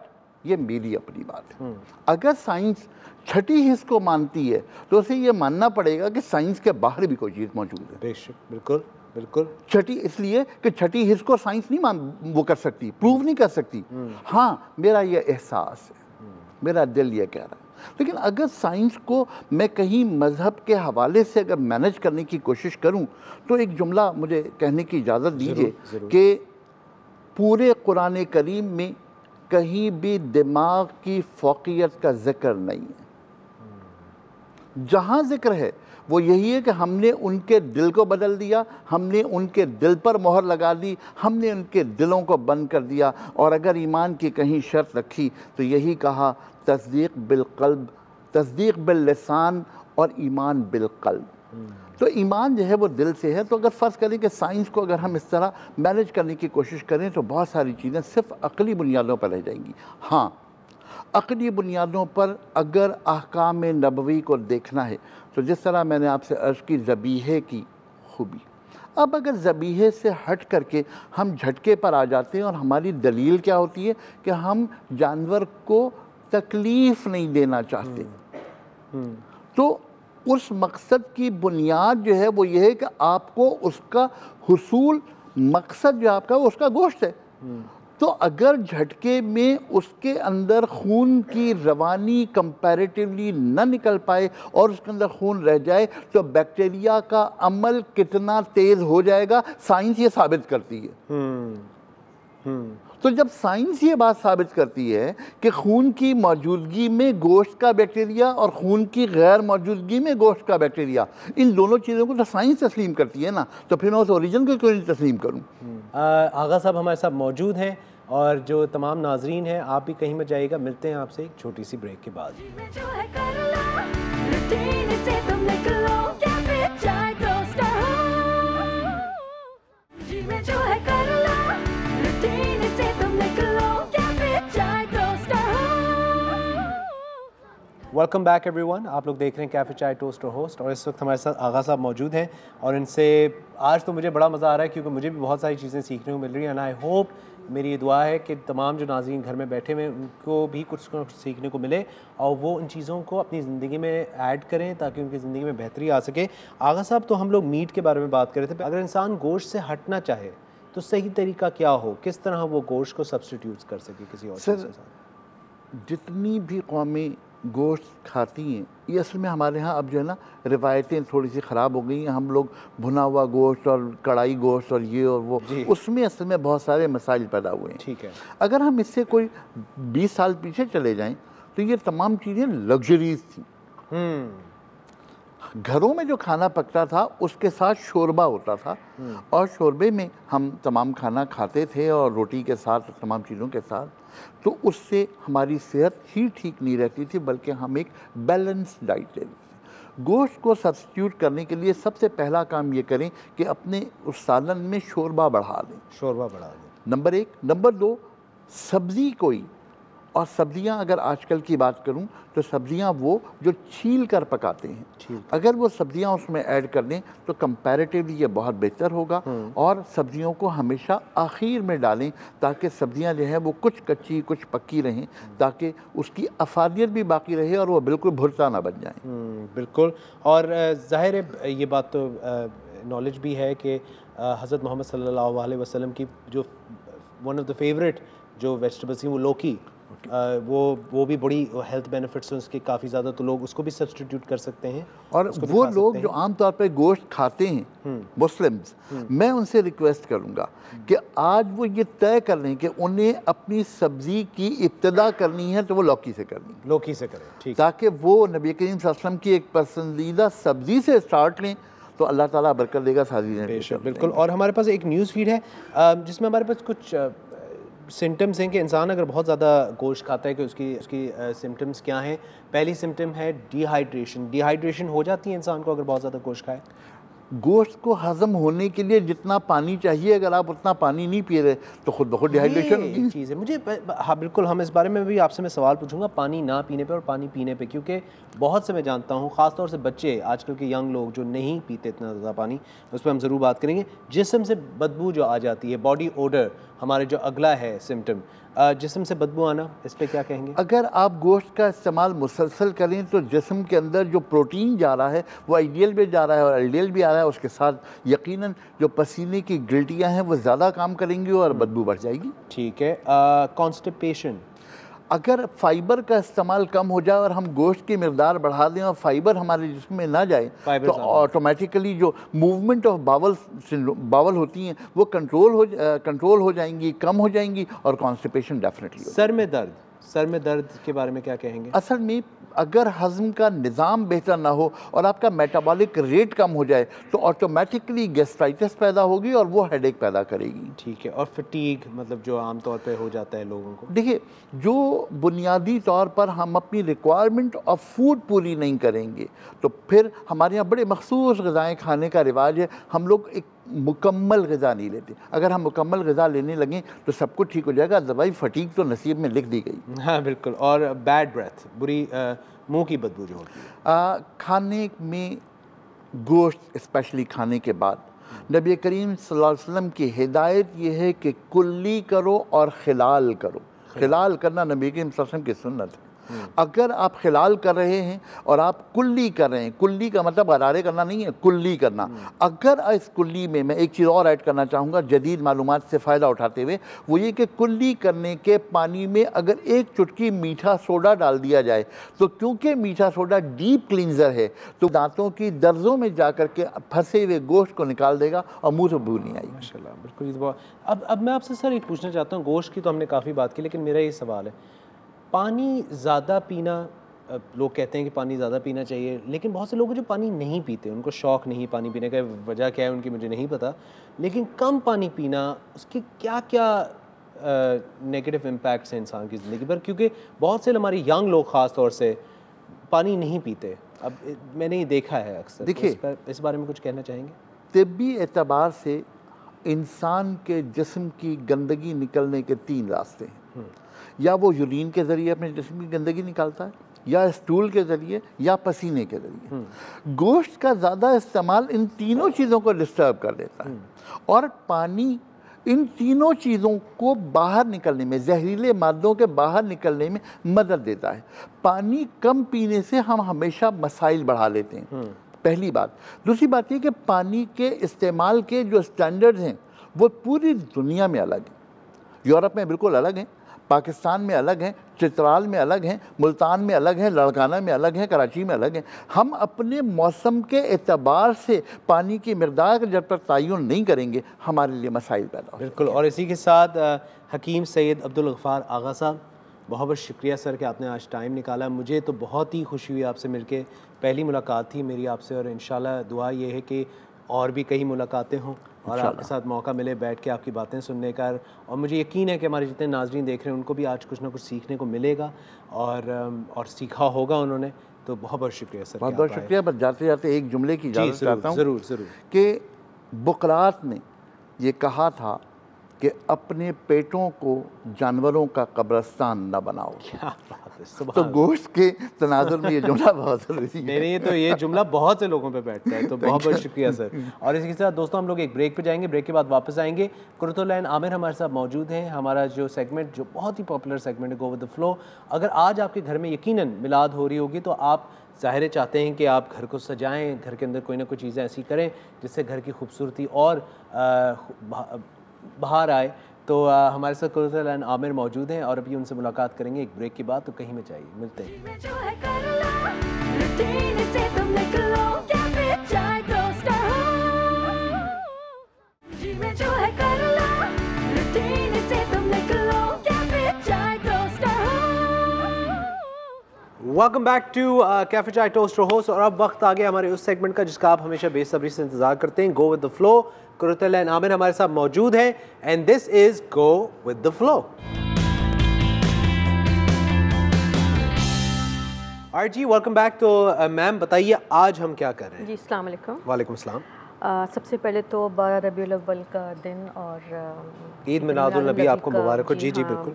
ये मेरी अपनी बात है। अगर साइंस छठी हिस्स को मानती है तो उसे ये मानना पड़ेगा कि साइंस के बाहर भी कोई चीज़ मौजूद है। बेशक, बिल्कुल बिल्कुल। छठी इसलिए कि छठी हिस्स को साइंस नहीं वो कर सकती, प्रूव नहीं कर सकती। हाँ, मेरा ये एहसास है, मेरा दिल ये कह रहा है। लेकिन अगर साइंस को मैं कहीं मज़हब के हवाले से अगर मैनेज करने की कोशिश करूं तो एक जुमला मुझे कहने की इजाज़त दीजिए कि पूरे कुरान करीम में कहीं भी दिमाग की फ़ौक़ियत का ज़िक्र नहीं है। जहाँ ज़िक्र है वो यही है कि हमने उनके दिल को बदल दिया, हमने उनके दिल पर मोहर लगा दी, हमने उनके दिलों को बंद कर दिया। और अगर ईमान की कहीं शर्त रखी तो यही कहा, तस्दीक बिलक़ल्ब, तस्दीक बिल्लिसान और ईमान बिलक़ल्ब। तो ईमान जो है वो दिल से है। तो अगर फ़र्ज़ करें कि साइंस को अगर हम इस तरह मैनेज करने की कोशिश करें तो बहुत सारी चीज़ें सिर्फ अक़ली बुनियादों पर रह जाएंगी। हाँ, अक़ली बुनियादों पर अगर अहकाम नबवी को देखना है तो जिस तरह मैंने आपसे अर्ज़ की ज़बीहे की खूबी, अब अगर ज़बीहे से हट करके हम झटके पर आ जाते हैं और हमारी दलील क्या होती है कि हम जानवर को तकलीफ़ नहीं देना चाहते, तो उस मकसद की बुनियाद जो है वो ये है कि आपको उसका हुसूल मकसद जो आपका उसका गोश्त है। तो अगर झटके में उसके अंदर खून की रवानी कंपैरेटिवली न निकल पाए और उसके अंदर खून रह जाए तो बैक्टीरिया का अमल कितना तेज़ हो जाएगा, साइंस ये साबित करती है। तो जब साइंस ये बात साबित करती है कि खून की मौजूदगी में गोश्त का बैक्टीरिया और खून की गैर मौजूदगी में गोश्त का बैक्टीरिया, इन दोनों चीज़ों को तो साइंस तस्लीम करती है ना, तो फिर मैं उस ओरिजिन को क्यों नहीं तस्लीम करूँ। आगा साहब हमारे साथ मौजूद हैं और जो तमाम नाजरीन हैं, आप भी कहीं मत जाइएगा। मिलते हैं आपसे एक छोटी सी ब्रेक के बाद। Welcome back everyone. आप लोग देख रहे हैं कैफ़े चाय टोस्ट और होस्ट, और इस वक्त हमारे साथ आगा साहब मौजूद हैं और इनसे आज तो मुझे बड़ा मज़ा आ रहा है क्योंकि मुझे भी बहुत सारी चीज़ें सीखने को मिल रही हैं। एंड आई होप, मेरी ये दुआ है कि तमाम जो नाज़रीन घर में बैठे हुए उनको भी कुछ सीखने को मिले और वो इन चीज़ों को अपनी ज़िंदगी में ऐड करें ताकि उनकी ज़िंदगी में बेहतरी आ सके। आगा साहब, तो हम लोग मीट के बारे में बात कर रहे थे। अगर इंसान गोश्त से हटना चाहे तो सही तरीका क्या हो, किस तरह वो गोश्त को सब्सटीट्यूट कर सके किसी और चीज़ के साथ? जितनी भी कौमें गोश्त खाती हैं, ये असल में हमारे यहाँ अब जो है ना रिवायतें थोड़ी सी ख़राब हो गई हैं। हम लोग भुना हुआ गोश्त और कढ़ाई गोश्त और ये और वो, उसमें असल में बहुत सारे मसाइल पैदा हुए हैं। ठीक है। अगर हम इससे कोई 20 साल पीछे चले जाएं तो ये तमाम चीज़ें लग्जरीज थी। घरों में जो खाना पकता था उसके साथ शोरबा होता था, और शोरबे में हम तमाम खाना खाते थे और रोटी के साथ तमाम चीज़ों के साथ, तो उससे हमारी सेहत ही ठीक नहीं रहती थी, बल्कि हम एक बैलेंस्ड डाइट लेते थे। गोश्त को सब्स्टिट्यूट करने के लिए सबसे पहला काम ये करें कि अपने उस सालन में शोरबा बढ़ा दें। शोरबा बढ़ा दें, नंबर 1। नंबर 2, सब्ज़ी कोई, और सब्ज़ियाँ अगर आजकल की बात करूं तो सब्ज़ियाँ वो जो छील कर पकाते हैं, अगर वो सब्ज़ियाँ उसमें ऐड कर दें तो कंपैरेटिवली ये बहुत बेहतर होगा। और सब्ज़ियों को हमेशा आखिर में डालें ताकि सब्ज़ियाँ जो है वो कुछ कच्ची कुछ पक्की रहें, ताकि उसकी अफादियत भी बाकी रहे और वो बिल्कुल भुरता ना बन जाए। बिल्कुल। और ज़ाहिर है ये बात तो नॉलेज भी है कि हज़रत मोहम्मद सल्लल्लाहु अलैहि वसल्लम की जो वन ऑफ द फेवरेट जो वेजिटेबल्स थी वो लौकी, वो भी बड़ी हेल्थ बेनिफिट्स हैं उसके काफ़ी ज़्यादा, तो लोग उसको भी सब्स्टिट्यूट कर सकते हैं। और वो लोग जो आमतौर पर गोश्त खाते हैं मुस्लिम्स, मैं उनसे रिक्वेस्ट करूँगा कि आज वो ये तय कर लें कि उन्हें अपनी सब्ज़ी की इब्तिदा करनी है तो वो लौकी से करनी है, लौकी से करें, ठीक, ताकि वो नबी करीम सल्लल्लाहु अलैहि वसल्लम की एक पसंदीदा सब्ज़ी से स्टार्ट लें तो अल्लाह ताला बरकत देगा सारी। बिल्कुल। और हमारे पास एक न्यूज़ फीड है जिसमें हमारे पास कुछ सिम्टम्स हैं कि इंसान अगर बहुत ज़्यादा गोश्त खाता है कि उसकी सिम्टम्स क्या हैं। पहली सिम्टम है डिहाइड्रेशन हो जाती है इंसान को अगर बहुत ज़्यादा गोश्त खाए। गोश्त को हज़म होने के लिए जितना पानी चाहिए, अगर आप उतना पानी नहीं पी रहे तो खुद ब खुद डिहाइड्रेशन होगी। चीज़ है मुझे, हाँ बिल्कुल, हम इस बारे में भी आपसे मैं सवाल पूछूंगा पानी ना पीने पे और पानी पीने पे, क्योंकि बहुत से मैं जानता हूँ ख़ासतौर से बच्चे, आजकल के यंग लोग जो नहीं पीते इतना ज़्यादा पानी, उस पर हम ज़रूर बात करेंगे। जिस्म से बदबू जो आ जाती है, बॉडी ओडर हमारे जो अगला है सिम्टम, जिस्म से बदबू आना, इस पर क्या कहेंगे? अगर आप गोश्त का इस्तेमाल मुसलसल करें तो जिस्म के अंदर जो प्रोटीन जा रहा है वो आईडीएल भी जा रहा है और एलडीएल भी आ रहा है, उसके साथ यकीनन जो पसीने की गिल्टियाँ हैं वो ज़्यादा काम करेंगी और बदबू बढ़ जाएगी। ठीक है। कॉन्स्टिपेशन, अगर फाइबर का इस्तेमाल कम हो जाए और हम गोश्त की मिकदार बढ़ा दें और फाइबर हमारे जिस्म में ना जाए तो ऑटोमेटिकली जो मूवमेंट ऑफ बावल होती हैं वो कंट्रोल हो जाएंगी, कम हो जाएंगी और कॉन्स्टिपेशन डेफिनेटली। सर में दर्द के बारे में क्या कहेंगे? असल में अगर हज़म का निज़ाम बेहतर ना हो और आपका मेटाबॉलिक रेट कम हो जाए तो ऑटोमेटिकली गैस्ट्राइटिस पैदा होगी और वो हेडेक पैदा करेगी। ठीक है। और फटीग, मतलब जो आम तौर पे हो जाता है लोगों को? देखिए, जो बुनियादी तौर पर हम अपनी रिक्वायरमेंट ऑफ फूड पूरी नहीं करेंगे तो फिर हमारे यहाँ बड़े मखसूस ग़िज़ाएँ खाने का रिवाज है, हम लोग एक मुकम्मल ग़िज़ा नहीं लेते। अगर हम मुकम्मल ग़िज़ा लेने लगें तो सब कुछ ठीक हो जाएगा, दवाई फटीग तो नसीब में लिख दी गई। हाँ बिल्कुल। और बैड ब्रेथ, बुरी मुंह की बदबू जो होती है खाने में, गोश्त स्पेशली खाने के बाद नबी करीम सल्लल्लाहु अलैहि वसल्लम की हिदायत ये है कि कुल्ली करो और खिलाल करो। खिलाल करना नबी करीम सल्लल्लाहु अलैहि वसल्लम की सुन्नत है। अगर आप खिलाल कर रहे हैं और आप कुल्ली कर रहे हैं, कुल्ली का मतलब गरारे करना नहीं है, कुल्ली करना। अगर इस कुल्ली में मैं एक चीज़ और ऐड करना चाहूँगा जदीद मालूमात से फ़ायदा उठाते हुए, वो ये कि कुल्ली करने के पानी में अगर एक चुटकी मीठा सोडा डाल दिया जाए तो क्योंकि मीठा सोडा डीप क्लींजर है तो दांतों की दर्जों में जा कर के फंसे हुए गोश्त को निकाल देगा और मुँह से बू नहीं आएगी। माशाल्लाह, बिल्कुल। अब मैं आपसे सर एक पूछना चाहता हूँ, गोश्त की तो हमने काफ़ी बात की, लेकिन मेरा ये सवाल है, पानी ज़्यादा पीना, लोग कहते हैं कि पानी ज़्यादा पीना चाहिए, लेकिन बहुत से लोग जो पानी नहीं पीते, उनको शौक़ नहीं पानी पीने का, वजह क्या है उनकी मुझे नहीं पता, लेकिन कम पानी पीना उसके क्या क्या नेगेटिव इम्पैक्ट्स हैं इंसान की ज़िंदगी पर? क्योंकि बहुत से हमारे यंग लोग ख़ास तौर से पानी नहीं पीते, अब मैंने ये देखा है अक्सर। देखिए, इस बारे में कुछ कहना चाहेंगे? तिब्बी एतबार से इंसान के जिस्म की गंदगी निकलने के 3 रास्ते हैं। या वो यूरिन के ज़रिए अपने जिस्म की गंदगी निकालता है, या स्टूल के ज़रिए, या पसीने के ज़रिए। गोश्त का ज़्यादा इस्तेमाल इन तीनों चीज़ों को डिस्टर्ब कर देता है और पानी इन तीनों चीज़ों को बाहर निकलने में, जहरीले मादों के बाहर निकलने में मदद देता है। पानी कम पीने से हम हमेशा मसाइल बढ़ा लेते हैं, पहली बात। दूसरी बात ये कि पानी के इस्तेमाल के जो स्टैंडर्ड्स हैं वो पूरी दुनिया में अलग हैं। यूरोप में बिल्कुल अलग हैं, पाकिस्तान में अलग हैं, चित्राल में अलग हैं, मुल्तान में अलग हैं, लड़काना में अलग हैं, कराची में अलग हैं। हम अपने मौसम के एतबार से पानी की मिक़दार जब तक तयन नहीं करेंगे हमारे लिए मसाइल पैदा हो। बिल्कुल। और इसी के साथ हकीम सैयद अब्दुल गफ़ार आगा साहब, बहुत बहुत शुक्रिया सर कि आपने आज टाइम निकाला। मुझे तो बहुत ही खुशी हुई आपसे मिलके, पहली मुलाकात थी मेरी आपसे, और इंशाल्लाह दुआ ये है कि और भी कई मुलाकातें हों और आपके साथ मौका मिले बैठ के आपकी बातें सुनने का। और मुझे यकीन है कि हमारे जितने नाज़रीन देख रहे हैं उनको भी आज कुछ ना कुछ सीखने को मिलेगा और सीखा होगा उन्होंने। तो बहुत बहुत शुक्रिया सर। बहुत बहुत शुक्रिया। बस जाते जाते एक जुमले की इजाज़त चाहता हूँ। ज़रूर ज़रूर। कि बुकरात ने ये कहा था कि अपने पेटों को जानवरों का कब्रिस्तान न बनाओ। क्या बात है, तो गोश्त के तनाजुर में ये जुमला बहुत ज़रूरी है। नहीं, तो ये जुमला बहुत से लोगों पे बैठता है। तो बहुत बहुत शुक्रिया सर। और इसी के साथ दोस्तों हम लोग एक ब्रेक पे जाएंगे, ब्रेक के बाद वापस आएंगे। कुर्रतुल ऐन आमिर हमारे साथ मौजूद हैं। हमारा जो सेगमेंट जो बहुत ही पॉपुलर सेगमेंट है, गो विद द फ्लो। अगर आज आपके घर में यकीनन मिलाद हो रही होगी तो आप ज़ाहिर चाहते हैं कि आप घर को सजाएं, घर के अंदर कोई ना कोई चीज़ें ऐसी करें जिससे घर की खूबसूरती और बाहर आए। तो हमारे साथ कुर्रतुल ऐन आमिर मौजूद हैं और अभी उनसे मुलाकात करेंगे एक ब्रेक के बाद। तो कहीं में जाइए, मिलते हैं। Welcome back to cafe chai toaster host. और अब वक्त आ गया हमारे उस सेगमेंट का जिसका आप हमेशा बेसब्री से इंतजार करते हैं, go with the flow. Qurratul Ain Aamir हमारे साथ मौजूद है and this is go with the flow. जी वेलकम बैक। तो मैम बताइए आज हम क्या कर रहे हैं? जी अस्सलाम वालेकुम। वालेकुम सलाम। सबसे पहले तो 12 रबीउल अव्वल का दिन और ईद मिलादुल नबी आपको मुबारक हो। जी जी बिल्कुल।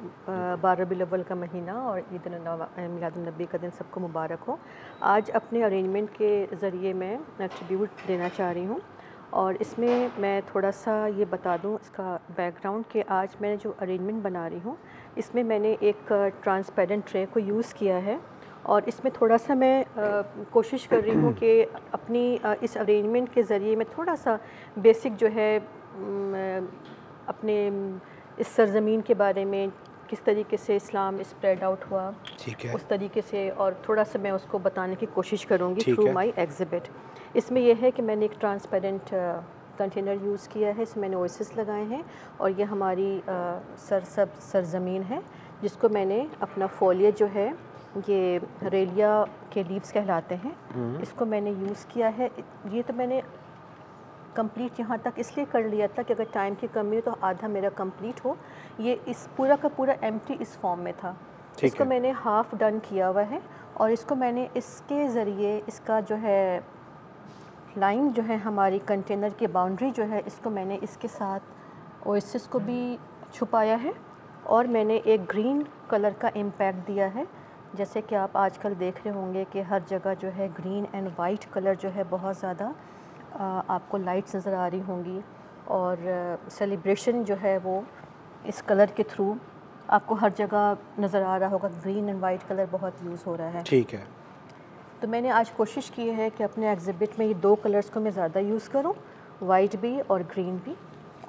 12 रबीउल अव्वल का महीना और ईद मिलादुल नबी का दिन सबको मुबारक हो। आज अपने अरेंजमेंट के ज़रिए मैं ट्रिब्यूट देना चाह रही हूँ और इसमें मैं थोड़ा सा ये बता दूँ इसका बैकग्राउंड कि आज मैं जो अरेंजमेंट बना रही हूँ इसमें मैंने एक ट्रांसपेरेंट ट्रे को यूज़ किया है और इसमें थोड़ा सा मैं कोशिश कर रही हूँ कि अपनी इस अरेंजमेंट के ज़रिए मैं थोड़ा सा बेसिक जो है अपने इस सरज़मीन के बारे में किस तरीके से इस्लाम स्प्रेड आउट हुआ, ठीक है, उस तरीके से और थोड़ा सा मैं उसको बताने की कोशिश करूँगी थ्रू माई एग्जिबिट। इसमें यह है कि मैंने एक ट्रांसपेरेंट कंटेनर यूज़ किया है, इसमें मैंने ओएसिस लगाए हैं और ये हमारी सरज़मीन है जिसको मैंने अपना फोलिया जो है ये रेलिया के लीव्स कहलाते हैं, इसको मैंने यूज़ किया है। ये तो मैंने कंप्लीट यहाँ तक इसलिए कर लिया था कि अगर टाइम की कमी हो तो आधा मेरा कंप्लीट हो। ये इस पूरा का पूरा एम्प्टी इस फॉर्म में था, इसको मैंने हाफ़ डन किया हुआ है और इसको मैंने इसके ज़रिए इसका जो है लाइन जो है हमारी कंटेनर की बाउंड्री जो है इसको मैंने इसके साथ ओएसिस को भी छुपाया है और मैंने एक ग्रीन कलर का इम्पैक्ट दिया है। जैसे कि आप आजकल देख रहे होंगे कि हर जगह जो है ग्रीन एंड वाइट कलर जो है बहुत ज़्यादा आपको लाइट्स नज़र आ रही होंगी और सेलिब्रेशन जो है वो इस कलर के थ्रू आपको हर जगह नज़र आ रहा होगा। ग्रीन एंड वाइट कलर बहुत यूज़ हो रहा है। ठीक है। तो मैंने आज कोशिश की है कि अपने एग्जिबिट में ये दो कलर्स को मैं ज़्यादा यूज़ करूँ, वाइट भी और ग्रीन भी।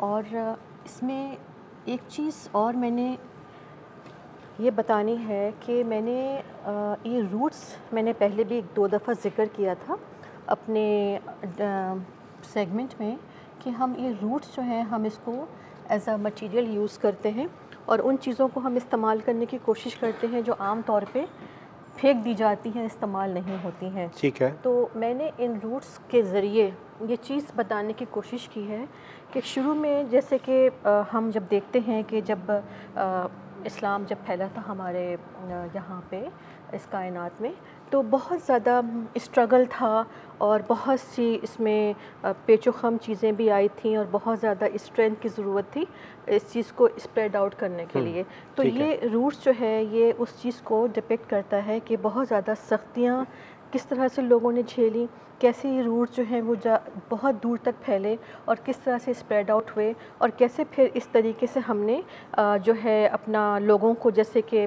और इसमें एक चीज़ और मैंने ये बतानी है कि मैंने ये रूट्स मैंने पहले भी 1-2 दफ़ा ज़िक्र किया था अपने सेगमेंट में कि हम ये रूट्स जो हैं हम इसको एज अ मटेरियल यूज़ करते हैं और उन चीज़ों को हम इस्तेमाल करने की कोशिश करते हैं जो आम तौर पे फेंक दी जाती हैं, इस्तेमाल नहीं होती हैं। ठीक है। तो मैंने इन रूट्स के ज़रिए ये चीज़ बताने की कोशिश की है कि शुरू में जैसे कि हम जब देखते हैं कि जब इस्लाम जब फैला था हमारे यहाँ पे इस कायनात में तो बहुत ज़्यादा स्ट्रगल था और बहुत सी इसमें पेचोखम चीज़ें भी आई थी और बहुत ज़्यादा स्ट्रेंथ की ज़रूरत थी इस चीज़ को स्प्रेड आउट करने के लिए। तो ये रूट्स जो है ये उस चीज़ को डिपिक्ट करता है कि बहुत ज़्यादा सख्तियाँ किस तरह से लोगों ने झेली, कैसे ये रूट्स जो हैं वो बहुत दूर तक फैले और किस तरह से स्प्रेड आउट हुए और कैसे फिर इस तरीके से हमने जो है अपना लोगों को जैसे कि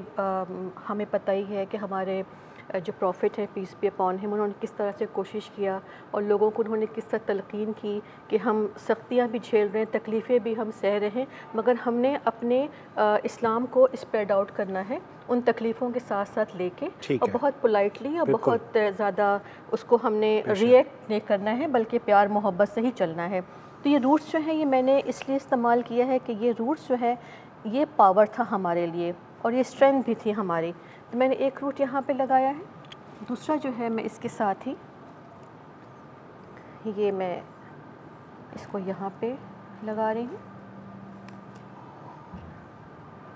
हमें पता ही है कि हमारे जो प्रॉफिट है पीस बी अपॉन हिम उन्होंने किस तरह से कोशिश किया और लोगों को उन्होंने किस तरह तलकीन की कि हम सख्तियाँ भी झेल रहे हैं, तकलीफ़ें भी हम सह रहे हैं, मगर हमने अपने इस्लाम को स्प्रेड आउट करना है उन तकलीफ़ों के साथ साथ लेके और बहुत पोलाइटली और बहुत ज़्यादा उसको हमने रिएक्ट नहीं करना है बल्कि प्यार मोहब्बत से ही चलना है। तो ये रूट्स जो है ये मैंने इसलिए इस्तेमाल किया है कि ये रूट्स जो है ये पावर था हमारे लिए और ये स्ट्रेंथ भी थी हमारी। तो मैंने एक रूट यहाँ पे लगाया है, दूसरा जो है मैं इसके साथ ही ये मैं इसको यहाँ पे लगा रही हूँ।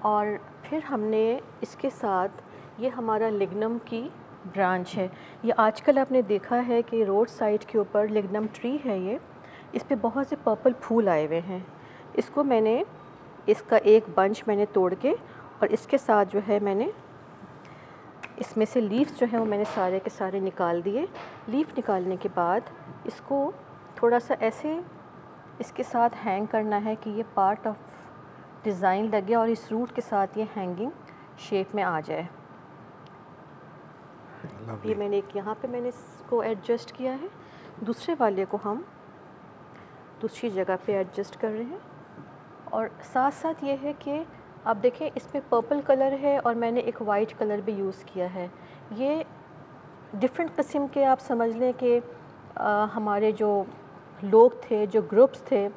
और फिर हमने इसके साथ ये हमारा लिग्नम की ब्रांच है। ये आजकल आपने देखा है कि रोड साइड के ऊपर लिग्नम ट्री है, ये इस पे बहुत से पर्पल फूल आए हुए हैं। इसको मैंने इसका एक बंच मैंने तोड़ के और इसके साथ जो है मैंने इसमें से लीव्स जो हैं वो मैंने सारे के सारे निकाल दिए। लीफ निकालने के बाद इसको थोड़ा सा ऐसे इसके साथ हैंग करना है कि ये पार्ट ऑफ डिज़ाइन लगे और इस रूट के साथ ये हैंगिंग शेप में आ जाए। ये मैंने एक यहाँ पे मैंने इसको एडजस्ट किया है, दूसरे वाले को हम दूसरी जगह पे एडजस्ट कर रहे हैं। और साथ साथ ये है कि आप देखें इसमें पर्पल कलर है और मैंने एक वाइट कलर भी यूज़ किया है। ये डिफरेंट किस्म के आप समझ लें कि हमारे जो लोग थे, जो ग्रुप्स थे,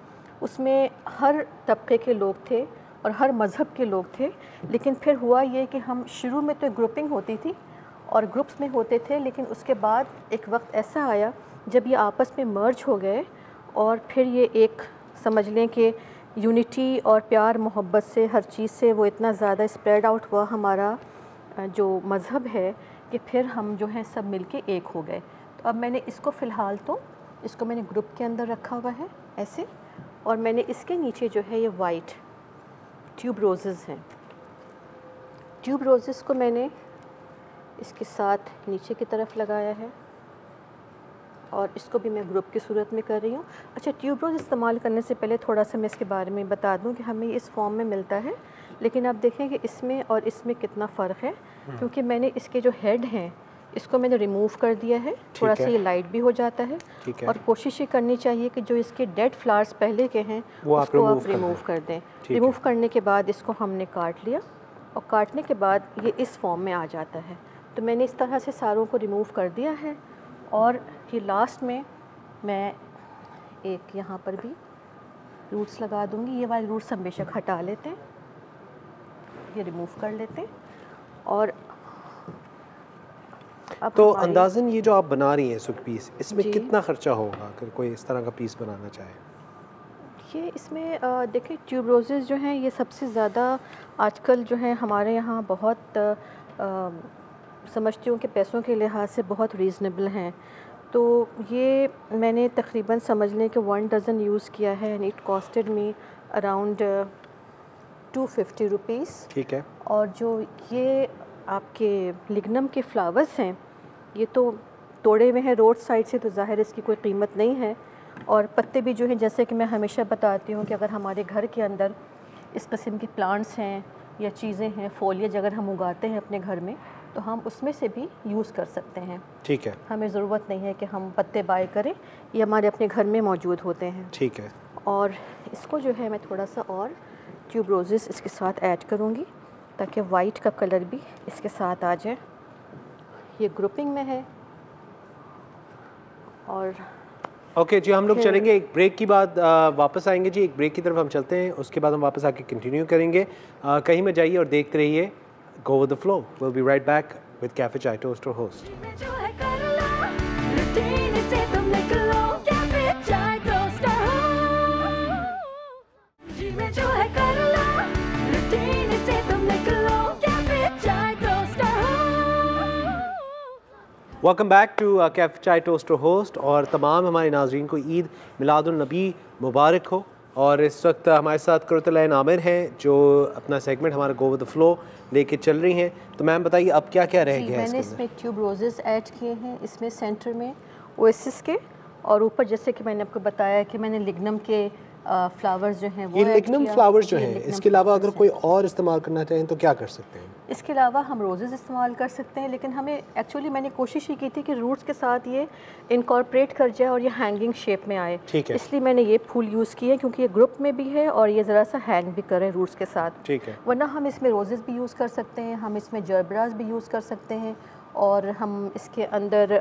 उसमें हर तबके के लोग थे और हर मज़हब के लोग थे। लेकिन फिर हुआ ये कि हम शुरू में तो ग्रुपिंग होती थी और ग्रुप्स में होते थे, लेकिन उसके बाद एक वक्त ऐसा आया जब ये आपस में मर्ज हो गए और फिर ये एक समझ लें कि यूनिटी और प्यार मोहब्बत से हर चीज़ से वो इतना ज़्यादा स्प्रेड आउट हुआ हमारा जो मज़हब है कि फिर हम जो है सब मिलके एक हो गए। तो अब मैंने इसको फ़िलहाल तो इसको मैंने ग्रुप के अंदर रखा हुआ है ऐसे, और मैंने इसके नीचे जो है ये वाइट ट्यूब रोज़ेज़ हैं। ट्यूब रोज़ेज़ को मैंने इसके साथ नीचे की तरफ लगाया है और इसको भी मैं ग्रुप की सूरत में कर रही हूँ। अच्छा, ट्यूब रोज़ इस्तेमाल करने से पहले थोड़ा सा मैं इसके बारे में बता दूँ कि हमें इस फॉर्म में मिलता है, लेकिन आप देखें कि इसमें और इसमें कितना फ़र्क है, क्योंकि मैंने इसके जो हेड हैं इसको मैंने रिमूव कर दिया है। थोड़ा सा ये लाइट भी हो जाता है और कोशिश ये करनी चाहिए कि जो इसके डेड फ्लावर्स पहले के हैं उसको आप रिमूव कर दें। रिमूव करने के बाद इसको हमने काट लिया और काटने के बाद ये इस फॉर्म में आ जाता है। तो मैंने इस तरह से सारों को रिमूव कर दिया है और ये लास्ट में मैं एक यहाँ पर भी रूट्स लगा दूँगी। ये वाले रूट्स हम बेशक हटा लेते हैं, ये रिमूव कर लेते हैं। और अब तो अंदाज़न ये जो आप बना रही हैं सुख पीस, इसमें कितना ख़र्चा होगा अगर कोई इस तरह का पीस बनाना चाहे? ये इसमें देखिए ट्यूब रोज़ेज़ जो हैं ये सबसे ज़्यादा आजकल जो है हमारे यहाँ बहुत समझती हूँ कि पैसों के लिहाज से बहुत रीज़नेबल हैं। तो ये मैंने तकरीबन समझ लें कि 1 डज़न यूज़ किया है and it costed me around 250 rupees. ठीक है। और जो ये आपके लिग्नम के फ्लावर्स हैं ये तो तोड़े हुए हैं रोड साइड से, तो ज़ाहिर इसकी कोई कीमत नहीं है। और पत्ते भी जो हैं, जैसे कि मैं हमेशा बताती हूँ कि अगर हमारे घर के अंदर इस किस्म के प्लांट्स हैं या चीज़ें हैं, फोलिएज अगर हम उगाते हैं अपने घर में, तो हम उसमें से भी यूज़ कर सकते हैं। ठीक है। हमें ज़रूरत नहीं है कि हम पत्ते बाय करें, ये हमारे अपने घर में मौजूद होते हैं। ठीक है। और इसको जो है मैं थोड़ा सा और ट्यूब रोज़ेज़ इसके साथ ऐड करूँगी ताकि वाइट का कलर भी इसके साथ आ जाए। ये ग्रुपिंग में है। और ओके जी, हम लोग चलेंगे एक ब्रेक की बाद वापस आएंगे जी। एक ब्रेक की तरफ हम चलते हैं, उसके बाद हम वापस आके कंटिन्यू करेंगे। कहीं में जाइए और देखते रहिए go with the flow. Will be right back with cafe chai toaster host. Welcome back to cafe chai toaster host. और तमाम हमारे नाज़रीन को ईद मिलादुन नबी मुबारक हो। और इस वक्त हमारे साथ कुरतुलैन आमिर हैं जो अपना सेगमेंट हमारा गो विद द फ्लो लेके चल रही हैं। तो मैम बताइए अब क्या क्या रह गया है? मैंने इसमें ट्यूब रोजेज़ ऐड किए हैं, इसमें सेंटर में ओएसिस के, और ऊपर जैसे कि मैंने आपको बताया कि मैंने लिग्नम के फ्लावर्स जो हैं वो ये लिग्नम फ्लावर्स जो हैं, इसके अलावा अगर कोई और इस्तेमाल करना चाहें तो क्या कर सकते हैं? इसके अलावा हम रोजेज़ इस्तेमाल कर सकते हैं, लेकिन हमें एक्चुअली मैंने कोशिश ही की थी कि रूट्स के साथ ये इनकॉर्पोरेट कर जाए और ये हैंगिंग शेप में आए। ठीक है। इसलिए मैंने ये फूल यूज़ किए क्योंकि ये ग्रुप में भी है और ये ज़रा सा हैंग भी करें रूट्स के साथ। ठीक है। वरना हम इसमें रोजेज़ भी यूज़ कर सकते हैं, हम इसमें जर्बराज भी यूज़ कर सकते हैं, और हम इसके अंदर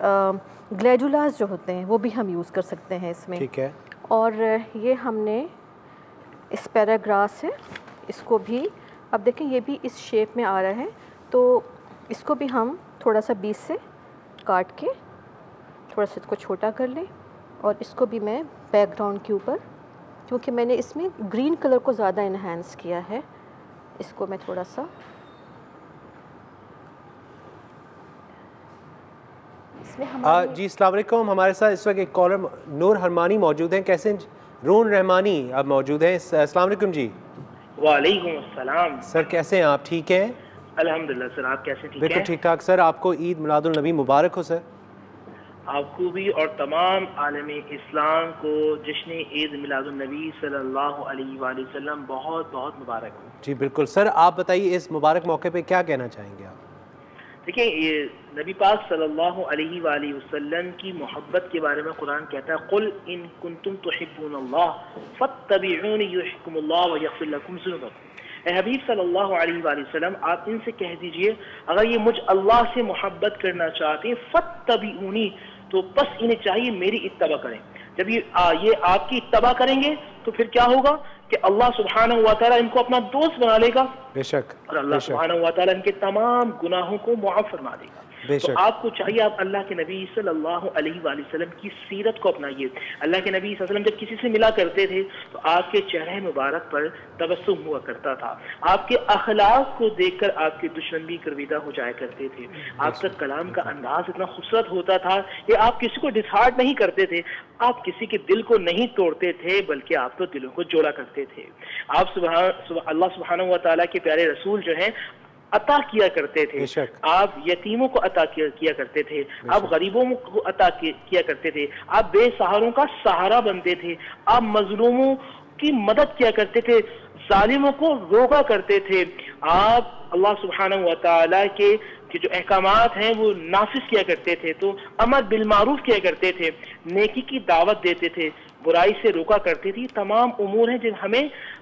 ग्लैडुलास जो होते हैं वो भी हम यूज़ कर सकते हैं इसमें। ठीक है। और ये हमने एस्पेराग्रास है, इसको भी अब देखें ये भी इस शेप में आ रहा है, तो इसको भी हम थोड़ा सा बीच से काट के थोड़ा सा इसको छोटा कर लें। और इसको भी मैं बैकग्राउंड के ऊपर, क्योंकि मैंने इसमें ग्रीन कलर को ज़्यादा इन्हांस किया है, इसको मैं थोड़ा सा जी अस्सलाम वालेकुम। हमारे साथ इस वक्त एक कॉलर नूर हरमानी मौजूद हैं। कैसे नूर रहमानी अब मौजूद हैं। अस्सलाम वालेकुम जी। वालेकुम अस्सलाम सर, कैसे हैं आप? ठीक हैं अल्हम्दुलिल्लाह सर, आप कैसे? ठीक हैं? बिल्कुल ठीक ठाक सर। आपको ईद मिलादुल नबी मुबारक हो सर। आपको भी और तमाम आलम इस्लाम को जश्न ईद मिलादुल नबी सल्लल्लाहु अलैहि वसल्लम बहुत बहुत मुबारक हो। जी बिल्कुल सर, आप बताइए इस मुबारक मौके पे क्या कहना चाहेंगे आप? देखिए, ये नबी पाक सल्लल्लाहु अलैहि वसल्लम की मोहब्बत के बारे में कुरान कहता है, कुल इन कुंतुम तुहिब्बूनल्लाह फत्तबिऊनी युहिब्बुकुमुल्लाह व यग़फिर लकुम ज़ुनूबकुम। ए हबीब सल्लल्लाहु अलैहि वसल्लम, आप इनसे कह दीजिए अगर ये मुझ अल्लाह से मोहब्बत करना चाहते हैं फत्तबिऊनी, तो बस इन्हें चाहिए मेरी इत्तबा करें। जब ये आपकी इत्तबा करेंगे तो फिर क्या होगा कि अल्लाह सुब्हानहू व तआला इनको अपना दोस्त बना लेगा। बेशक। और अल्लाह सुब्हानहू व तआला इनके तमाम गुनाहों को मुआफ़ फरमा देगा। तो आपको चाहिए आप अल्लाह के नबी सल्लल्लाहु अलैहि वसल्लम की सीरत को अपनाइए। अल्लाह के नबी सल्लल्लाहु अलैहि वसल्लम जब किसी से मिला करते थे तो आपके चेहरे मुबारक पर तबस्सुम हुआ करता था। आपके अखलाक को देखकर आपके दुश्मन भी गर्विदा हो जाया करते थे। आपका कलाम का अंदाज इतना खूबसूरत होता था कि आप किसी को डिसहार्ट नहीं करते थे, आप किसी के दिल को नहीं तोड़ते थे, बल्कि आप तो दिलों को जोड़ा करते थे। आप अल्लाह सुब्हानहू व तआला के प्यारे रसूल जो हैं अता किया करते थे। आप यतीमों को अता किया करते थे, आप गरीबों को अता किया करते थे, आप बेसहारों का सहारा बनते थे, आप मजलूमों की मदद किया करते थे, जालिमों को रोका करते थे। आप अल्लाह सुब्हानहू व तआला के जो अहकामात हैं वो नाफिज किया करते थे, तो अमर बिल मारूफ किया करते थे, नेकी की दावत देते थे, बुराई से रोका करते थे। तमाम उमूर हैं जिन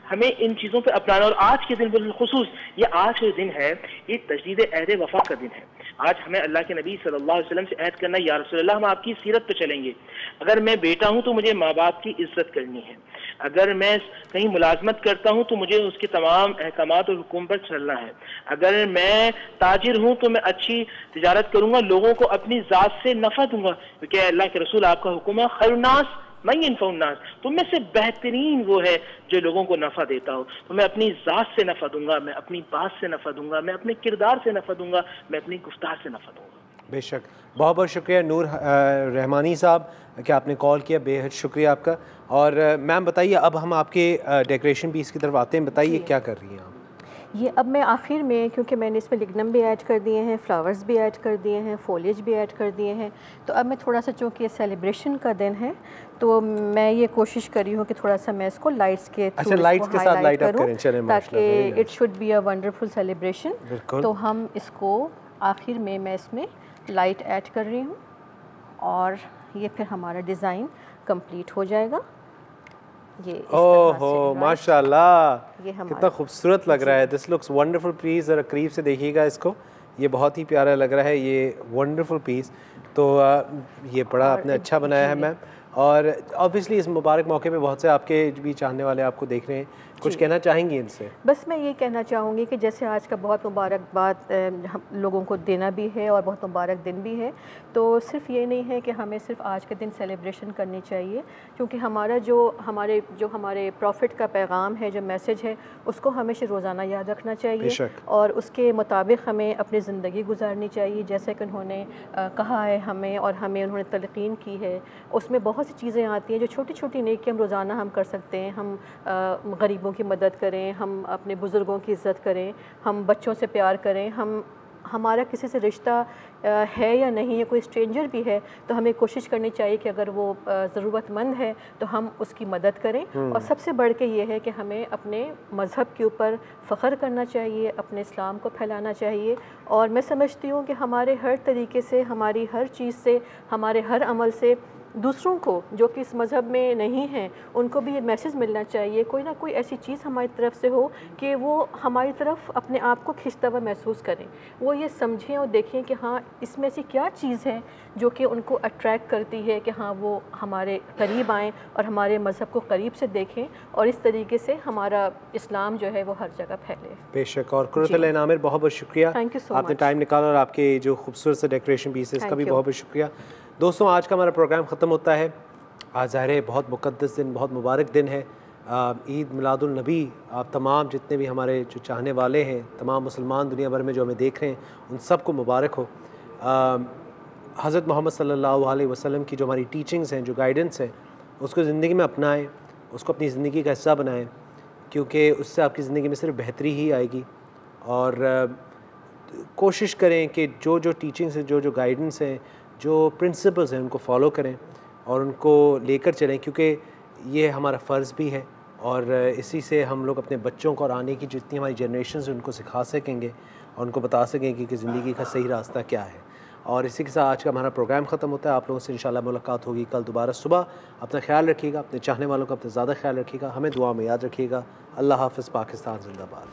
हमें इन चीज़ों पे अपनाना। और आज के दिन बिलखुसूस ये आज के दिन है, ये तजदीद अहद वफा का दिन है। आज हमें अल्लाह के नबी सल्लल्लाहु अलैहि वसल्लम से अहद करना, या रसूलल्लाह हम आपकी सीरत पे चलेंगे। अगर मैं बेटा हूँ तो मुझे माँ बाप की इज्जत करनी है। अगर मैं कहीं मुलाजमत करता हूँ तो मुझे उसके तमाम अहकामात और हुक्म पर चलना है। अगर मैं ताजिर हूँ तो मैं अच्छी तिजारत करूँगा, लोगों को अपनी ज़ात से नफ़ा दूंगा, क्योंकि अल्लाह के रसूल आपका हुक्म है खैरुन्नास मैं यनफ़उन्नास, तुम में से बेहतरीन वो है जो लोगों को नफ़ा देता हो। तो मैं अपनी ज़ात से नफ़ा दूंगा, मैं अपनी बात से नफ़ा दूंगा, मैं अपने किरदार से नफ़ा दूंगा, मैं अपनी गुफ्तार से नफ़ा दूंगा। बेशक, बहुत बहुत शुक्रिया नूर रहमानी साहब कि आपने कॉल किया, बेहद शुक्रिया आपका। और मैम बताइए, अब हम आपके डेकोरेशन पीस की तरफ आते हैं, बताइए क्या कर रही हैं आप? ये अब मैं आखिर में, क्योंकि मैंने इसमें लिग्नम भी ऐड कर दिए हैं, फ्लावर्स भी ऐड कर दिए हैं, फोलिएज भी ऐड कर दिए हैं, तो अब मैं थोड़ा सा, चूँकि ये सेलिब्रेशन का दिन है तो मैं ये कोशिश कर रही हूँ कि थोड़ा सा मैं इसको लाइट्स के थ्रू लाइट्स के साथ लाइट अप करें, ताकि it should be a wonderful celebration. तो हम इसको आखिर में मैं इसमें लाइट ऐड कर रही हूँ और ये फिर हमारा डिज़ाइन कंप्लीट हो जाएगा। ये ओहो माशाल्लाह, कितना खूबसूरत लग रहा है। This looks wonderful piece. ज़रा करीब से देखिएगा इसको, ये बहुत ही प्यारा लग रहा है, ये वंडरफुल पीस। तो ये बड़ा आपने अच्छा बनाया है मैम। और ऑब्वियसली इस मुबारक मौके पे बहुत से आपके भी चाहने वाले आपको देख रहे हैं, कुछ कहना चाहेंगी इनसे? बस मैं ये कहना चाहूँगी कि जैसे आज का बहुत मुबारकबाद हम लोगों को देना भी है और बहुत मुबारक दिन भी है, तो सिर्फ ये नहीं है कि हमें सिर्फ आज के दिन सेलिब्रेशन करनी चाहिए, क्योंकि हमारा जो हमारे प्रॉफिट का पैगाम है, जो मैसेज है, उसको हमेशा रोज़ाना याद रखना चाहिए और उसके मुताबिक हमें अपनी ज़िंदगी गुजारनी चाहिए। जैसे कि उन्होंने कहा है हमें, और हमें उन्होंने तलक़ीन की है, उसमें बहुत सी चीज़ें आती हैं जो छोटी छोटी नेकी हम रोज़ाना हम कर सकते हैं। हम गरीबों की मदद करें, हम अपने बुज़ुर्गों की इज़्ज़त करें, हम बच्चों से प्यार करें, हमारा किसी से रिश्ता है या नहीं है, कोई स्ट्रेंजर भी है तो हमें कोशिश करनी चाहिए कि अगर वो ज़रूरतमंद है तो हम उसकी मदद करें। और सबसे बढ़ के ये है कि हमें अपने मज़हब के ऊपर फ़ख्र करना चाहिए, अपने इस्लाम को फैलाना चाहिए। और मैं समझती हूँ कि हमारे हर तरीके से, हमारी हर चीज़ से, हमारे हर अमल से दूसरों को जो कि इस मज़हब में नहीं हैं उनको भी ये मैसेज मिलना चाहिए, कोई ना कोई ऐसी चीज़ हमारी तरफ से हो कि वो हमारी तरफ अपने आप को खिंचता हुआ महसूस करें, वो ये समझें और देखें कि हाँ इसमें ऐसी क्या चीज़ है जो कि उनको अट्रैक्ट करती है कि हाँ वो हमारे करीब आएँ और हमारे मज़हब को करीब से देखें और इस तरीके से हमारा इस्लाम जो है वो हर जगह फैले। बेशक। और कुर्रतुल-ऐन आमिर बहुत बहुत शुक्रिया, थैंक यू सो मच, आपने टाइम निकाला और आपके जो खूबसूरत से डेकोरेशन पीसेस का भी बहुत बहुत शुक्रिया। दोस्तों आज का हमारा प्रोग्राम ख़त्म होता है। आज ज़ाहिर है बहुत मुक़द्दस दिन, बहुत मुबारक दिन है, ईद मिलादुल नबी। आप तमाम जितने भी हमारे जो चाहने वाले हैं, तमाम मुसलमान दुनिया भर में जो हमें देख रहे हैं, उन सबको मुबारक हो। हज़रत मोहम्मद सल्लल्लाहु अलैहि वसल्लम की जो हमारी टीचिंग्स हैं, जो गाइडेंस है, उसको ज़िंदगी में अपनाएं, उसको अपनी ज़िंदगी का हिस्सा बनाएं, क्योंकि उससे आपकी ज़िंदगी में सिर्फ बेहतरी ही आएगी। और कोशिश करें कि जो जो टीचिंग्स हैं, जो जो गाइडेंस हैं, जो प्रिंसिपल्स हैं, उनको फॉलो करें और उनको लेकर चलें, क्योंकि ये हमारा फ़र्ज़ भी है और इसी से हम लोग अपने बच्चों को और आने की जितनी हमारी जनरेशन है उनको सिखा सकेंगे और उनको बता सकेंगे कि ज़िंदगी का सही रास्ता क्या है। और इसी के साथ आज का हमारा प्रोग्राम ख़त्म होता है। आप लोगों से इंशाल्लाह मुलाकात होगी कल दोबारा सुबह। अपना ख्याल रखिएगा, अपने चाहने वालों का अपना ज़्यादा ख्याल रखिएगा, हमें दुआ में याद रखिएगा। अल्लाह हाफ़िज़। पाकिस्तान जिंदाबाद।